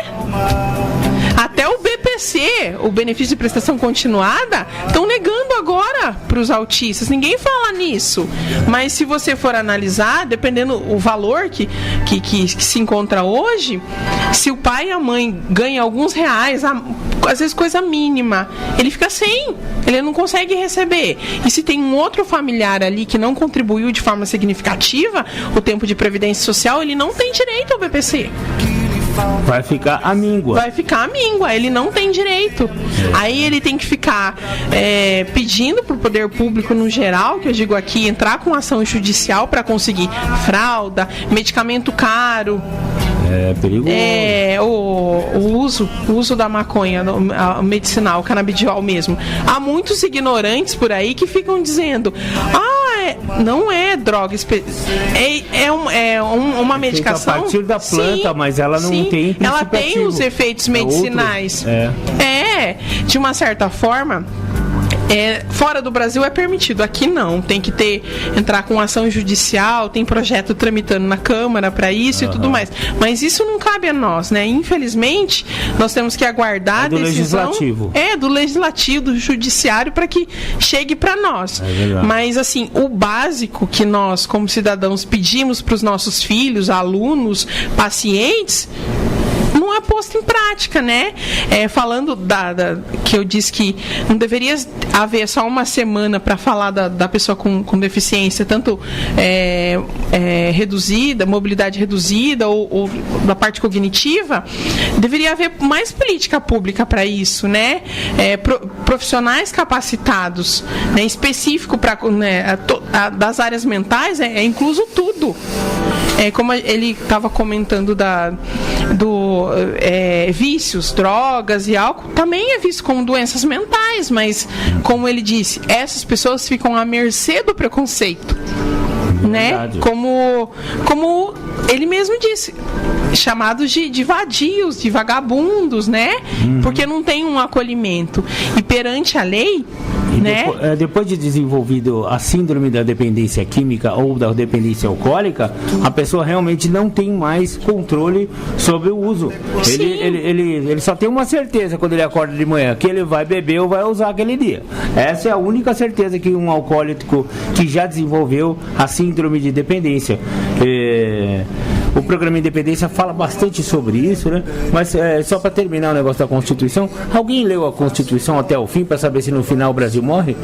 Até o BPC, o benefício de prestação continuada, estão negando agora para os autistas. Ninguém fala nisso. Mas se você for analisar, dependendo o valor que se encontra hoje, se o pai e a mãe ganham alguns reais, às vezes coisa mínima, ele fica sem. Ele não consegue receber. E se tem um outro familiar ali que não contribuiu de forma significativa, o tempo de previdência social, ele não tem direito ao BPC. Vai ficar amíngua. Ele não tem direito. Aí ele tem que ficar pedindo para o poder público no geral, que eu digo aqui, entrar com ação judicial para conseguir fralda, medicamento caro. É perigoso. O uso da maconha medicinal, canabidiol mesmo. Há muitos ignorantes por aí que ficam dizendo: não é droga, é uma medicação a partir da planta, mas ela não tem princípio ela tem ativo. Os efeitos medicinais. De uma certa forma. Fora do Brasil é permitido, aqui não, tem que entrar com ação judicial, tem projeto tramitando na Câmara para isso e tudo mais, mas isso não cabe a nós, né? Infelizmente, nós temos que aguardar a decisão do legislativo, do judiciário, para que chegue para nós. Mas assim, o básico que nós como cidadãos pedimos para os nossos filhos, alunos, pacientes, não é posto em prática, né? Falando que eu disse que não deveria haver só uma semana para falar da pessoa com deficiência, tanto reduzida, mobilidade reduzida ou da parte cognitiva, deveria haver mais política pública para isso, né? Profissionais capacitados, né? Específico para das áreas mentais, incluso tudo. Como ele estava comentando vícios, drogas e álcool, também é visto como doenças mentais, mas, como ele disse, essas pessoas ficam à mercê do preconceito, né? Como ele mesmo disse, chamados de vadios, de vagabundos, né? Porque não tem um acolhimento. E perante a lei, né? Depois de desenvolvido a síndrome da dependência química ou da dependência alcoólica, a pessoa realmente não tem mais controle sobre o uso. Ele só tem uma certeza quando ele acorda de manhã, que ele vai beber ou vai usar aquele dia. Essa é a única certeza que um alcoólico que já desenvolveu a síndrome de dependência. O programa Independência fala bastante sobre isso, né? Mas só para terminar o negócio da Constituição, alguém leu a Constituição até o fim para saber se no final o Brasil morre?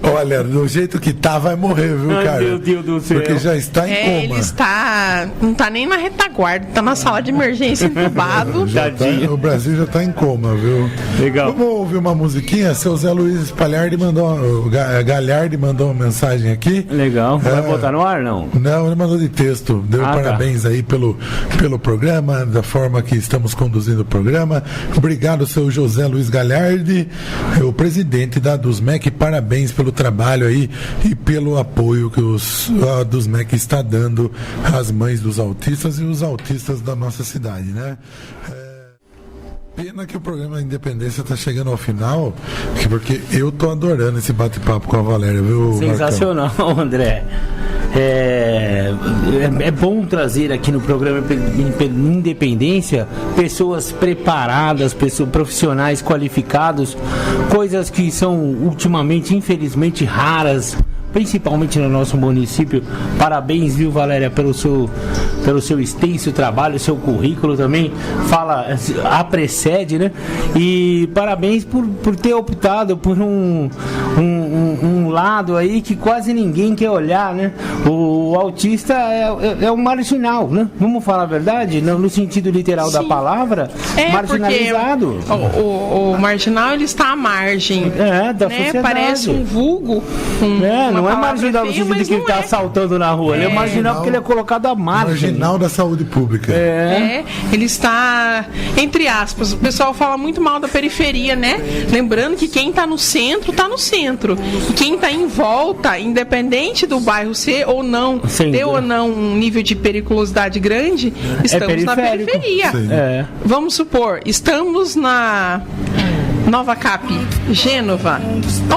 Olha, do jeito que tá, vai morrer, viu, cara? Meu Deus do céu. Porque já está em coma. Ele não tá nem na retaguarda, tá na sala de emergência entubado. O Brasil já tá em coma, viu? Legal. Vamos ouvir uma musiquinha? Seu Zé Luiz Galhardi mandou uma mensagem aqui. Legal. Vai botar no ar, não? Não, ele mandou de texto. Deu parabéns aí pelo programa, da forma que estamos conduzindo o programa. Obrigado, seu José Luiz Galhardi, o presidente da DUSMEC. Parabéns pelo trabalho aí e pelo apoio que a DUSMEC está dando às mães dos autistas e os autistas da nossa cidade, né? Pena que o programa Independência está chegando ao final, porque eu tô adorando esse bate-papo com a Valéria, viu, sensacional, Marcão? André. É bom trazer aqui no programa Independência pessoas preparadas, profissionais qualificados, coisas que são ultimamente, infelizmente, raras, principalmente no nosso município. Parabéns, viu, Valéria, pelo seu extenso trabalho, seu currículo também precede, né? E parabéns por ter optado por um lado aí que quase ninguém quer olhar, né? O autista é um marginal, né? Vamos falar a verdade, no sentido literal da palavra, marginalizado. O marginal, ele está à margem da né? sociedade. Parece um vulgo, não é marginal no sentido de que ele está assaltando na rua, ele é marginal porque ele é colocado à margem. Marginal da saúde pública. Ele está, entre aspas, o pessoal fala muito mal da periferia, né? Lembrando que quem está no centro, está no centro. E quem está em volta, independente do bairro ser ou não, ter ou não um nível de periculosidade grande, estamos na periferia. Vamos supor, estamos na Nova Cap, Gênova.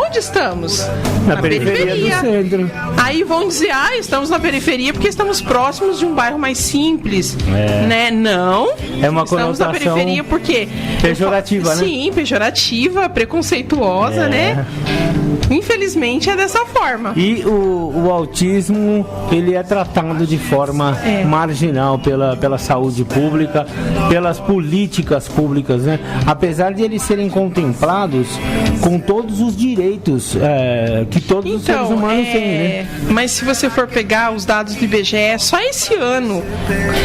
Onde estamos? Na periferia do centro. Aí vão dizer, estamos na periferia porque estamos próximos de um bairro mais simples, né? Não. É uma estamos na periferia porque pejorativa, né? Sim, pejorativa, preconceituosa, né? Infelizmente é dessa forma. E o autismo, ele é tratado de forma marginal pela saúde pública, pelas políticas públicas, né? Apesar de eles serem contemplados com todos os direitos que todos os seres humanos têm, né? Mas se você for pegar os dados do IBGE, só esse ano,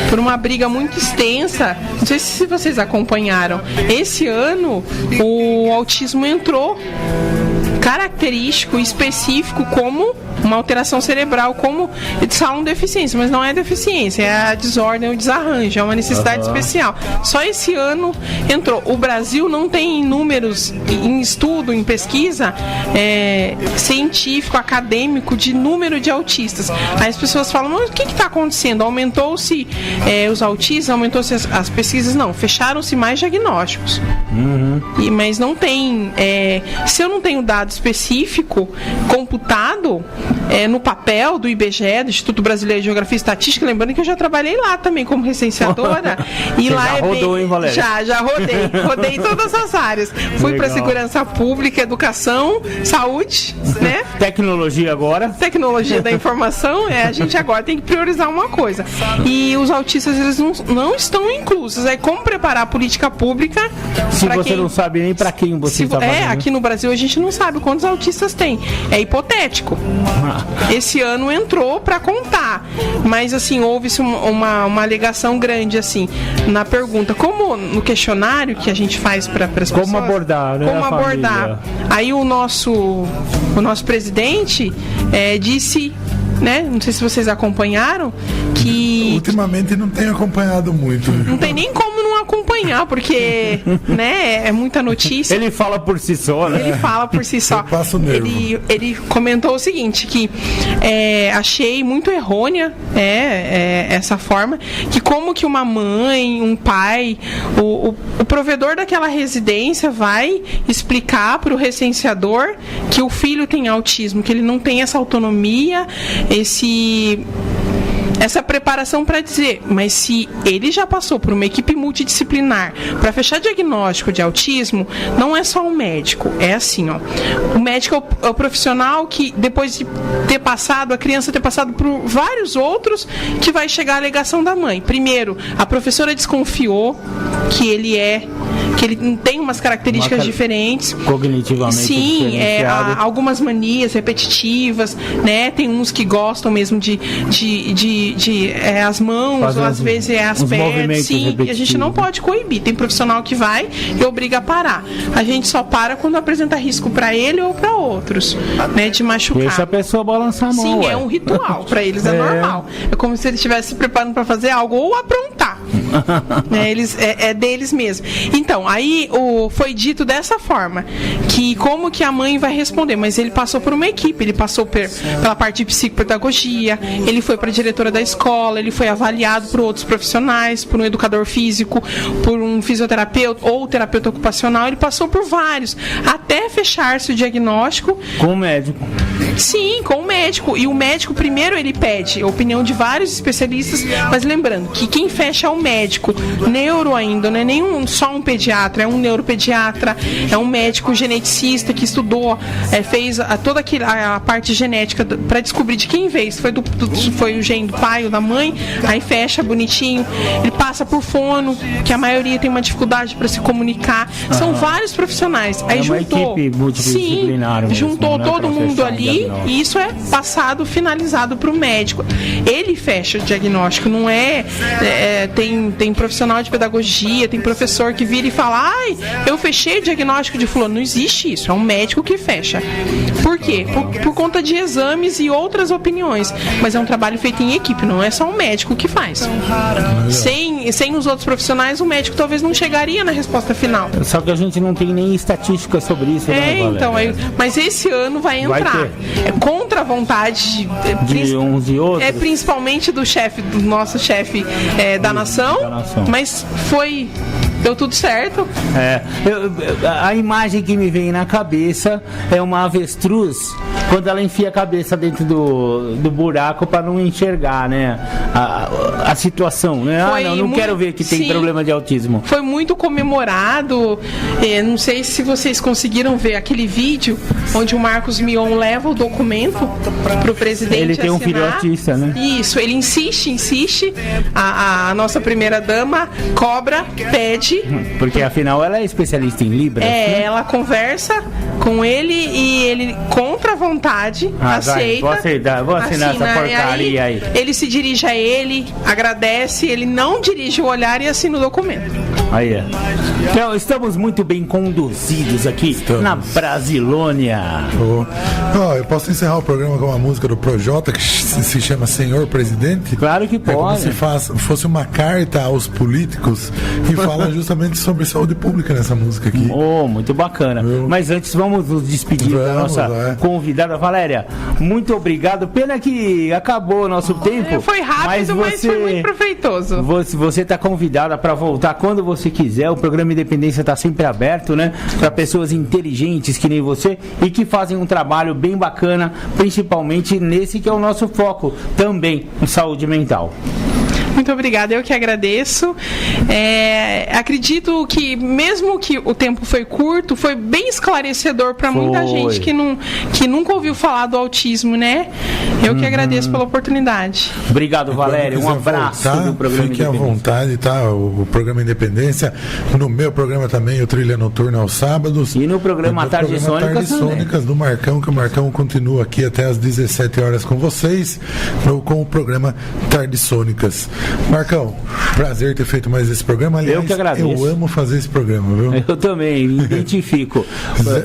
por uma briga muito extensa, não sei se vocês acompanharam, esse ano o autismo entrou característico, específico, como uma alteração cerebral, como eles falam deficiência, mas não é deficiência, é a desordem, o desarranjo, é uma necessidade especial. Só esse ano entrou. O Brasil não tem números em estudo, em pesquisa científico, acadêmico, de número de autistas. Aí as pessoas falam, mas o que está acontecendo? Aumentou-se os autistas, aumentou-se as pesquisas? Não, fecharam-se mais diagnósticos. Mas não tem, se eu não tenho dado específico computado, no papel do IBGE, do Instituto Brasileiro de Geografia e Estatística, lembrando que eu já trabalhei lá também como recenseadora. E você lá já rodou, hein, Valéria? Já rodei todas as áreas. Fui para segurança pública, educação, saúde, né? Tecnologia agora. Tecnologia da informação, a gente agora tem que priorizar uma coisa. E os autistas, eles não estão inclusos. Aí como preparar a política pública? Se você não sabe nem para quem você está fazendo. Aqui no Brasil a gente não sabe quantos autistas tem. É hipotético. Esse ano entrou para contar, mas assim, houve-se uma alegação grande assim na pergunta, como no questionário que a gente faz para as pessoas, como abordar, né, como abordar. Aí o nosso presidente disse, né? Não sei se vocês acompanharam, que ultimamente não tenho acompanhado muito. Não tem nem como não acompanhar, porque, né, é muita notícia. Ele fala por si só, né? Ele fala por si só. Ele comentou o seguinte, que achei muito errônea essa forma, que como que uma mãe, um pai, o provedor daquela residência vai explicar para o recenseador que o filho tem autismo, que ele não tem essa autonomia, essa preparação para dizer, mas se ele já passou por uma equipe multidisciplinar para fechar diagnóstico de autismo, não é só um médico, é assim, ó. O médico é o profissional que depois de ter passado, a criança ter passado por vários outros, que vai chegar a alegação da mãe. Primeiro, a professora desconfiou que ele tem umas características diferentes. Cognitivamente. Sim, algumas manias repetitivas, né? Tem uns que gostam mesmo de as mãos, ou às vezes as pernas. Sim, e a gente não pode coibir. Tem profissional que vai e obriga a parar. A gente só para quando apresenta risco para ele ou para outros, né? De machucar. Deixa a pessoa balançar a mão. Sim, é um ritual. Para eles é normal. É como se ele estivesse se preparando para fazer algo ou aprontar. Né? É deles mesmo. Então, aí foi dito dessa forma, que como que a mãe vai responder, mas ele passou por uma equipe, ele passou pela parte de psicopedagogia, ele foi para a diretora da escola, ele foi avaliado por outros profissionais, por um educador físico, por um fisioterapeuta ou terapeuta ocupacional, ele passou por vários, até fechar-se o diagnóstico. Com o médico. Sim, com o médico. E o médico, primeiro, ele pede a opinião de vários especialistas, mas lembrando que quem fecha é o médico, neuro ainda, não é nem só um pediatra, é um neuropediatra, é um médico geneticista que estudou, fez toda a parte genética para descobrir de quem veio, se foi o gene do pai ou da mãe, aí fecha bonitinho. Ele passa por fono, que a maioria tem uma dificuldade para se comunicar. São vários profissionais. Aí juntou, equipe multidisciplinar mesmo, juntou né, todo mundo ali, e isso é passado, finalizado para o médico. Ele fecha o diagnóstico, não tem profissional de pedagogia, tem professor que vira e fala, eu fechei o diagnóstico de fulano. Não existe isso, é um médico que fecha. Por quê? Por conta de exames e outras opiniões, mas é um trabalho feito em equipe, não é só um médico que faz. Sem os outros profissionais, o médico talvez não chegaria na resposta final. Só que a gente não tem nem estatística sobre isso, né, então, mas esse ano vai entrar. É contra a vontade de uns e outros. É principalmente do nosso chefe da nação, mas deu tudo certo. A imagem que me vem na cabeça é uma avestruz quando ela enfia a cabeça dentro do buraco para não enxergar, né, a situação, né? Não quero ver que tem problema de autismo. Foi muito comemorado. Não sei se vocês conseguiram ver aquele vídeo onde o Marcos Mion leva o documento pro presidente. Ele tem um filho autista, né? Isso, ele insiste. A nossa primeira dama cobra, pede. Porque afinal ela é especialista em Libras. Né? Ela conversa com ele e ele, contra a vontade, aceita. Vou assinar essa porcaria aí. Ele se dirige a ele, agradece, ele não dirige o olhar e assina o documento. Aí Então, estamos muito bem conduzidos aqui na Brasilônia. Eu posso encerrar o programa com uma música do Projota que se chama Senhor Presidente? Claro que pode. Como se fosse uma carta aos políticos e fala justamente sobre saúde pública nessa música aqui. Oh, muito bacana. Mas antes vamos nos despedir da nossa convidada Valéria. Muito obrigado. Pena que acabou o nosso tempo. Foi rápido, mas foi muito proveitoso. Você está convidada para voltar quando você quiser. O programa Independência está sempre aberto, né? Para pessoas inteligentes que nem você e que fazem um trabalho bem bacana, principalmente nesse que é o nosso foco também, em saúde mental. Muito obrigada, eu que agradeço. Acredito que, mesmo que o tempo foi curto, foi bem esclarecedor para muita gente que nunca ouviu falar do autismo, né? Eu que agradeço pela oportunidade. Obrigado, Valéria. Um abraço do programa Fique à vontade, tá? O programa Independência. No meu programa também, o Trilha Noturna aos sábados. E no programa Tardes Sônicas do Marcão, que o Marcão continua aqui até às 17 horas com vocês, com o programa Tardes Sônicas. Marcão, prazer ter feito mais esse programa. Aliás, eu que agradeço. Eu amo fazer esse programa, viu? Eu também, me identifico.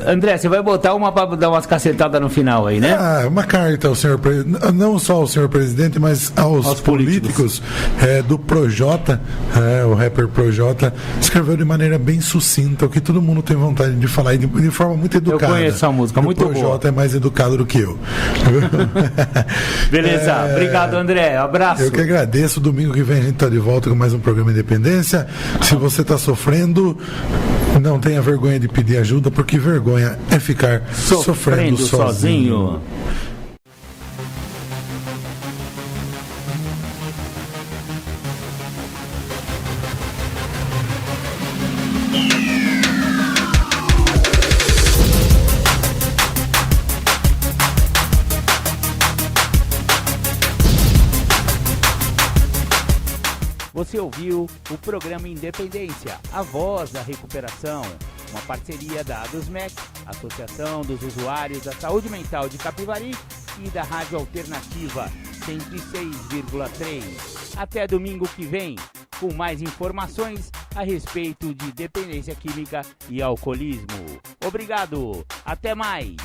André, você vai botar uma para dar umas cacetadas no final aí, né? Uma carta ao senhor presidente, não só ao senhor presidente, mas aos políticos do Projota, o rapper Projota, escreveu de maneira bem sucinta, o que todo mundo tem vontade de falar, e de forma muito educada. Eu conheço a música, muito boa. O Projota é mais educado do que eu. Beleza, obrigado, André, abraço. Eu que agradeço. Domingo que vem a gente está de volta com mais um programa Independência. Se você está sofrendo, não tenha vergonha de pedir ajuda, porque vergonha é ficar sofrendo sozinho. Você ouviu o programa Independência, a voz da recuperação, uma parceria da ADUSMEC, Associação dos Usuários da Saúde Mental de Capivari, e da Rádio Alternativa 106,3. Até domingo que vem, com mais informações a respeito de dependência química e alcoolismo. Obrigado, até mais!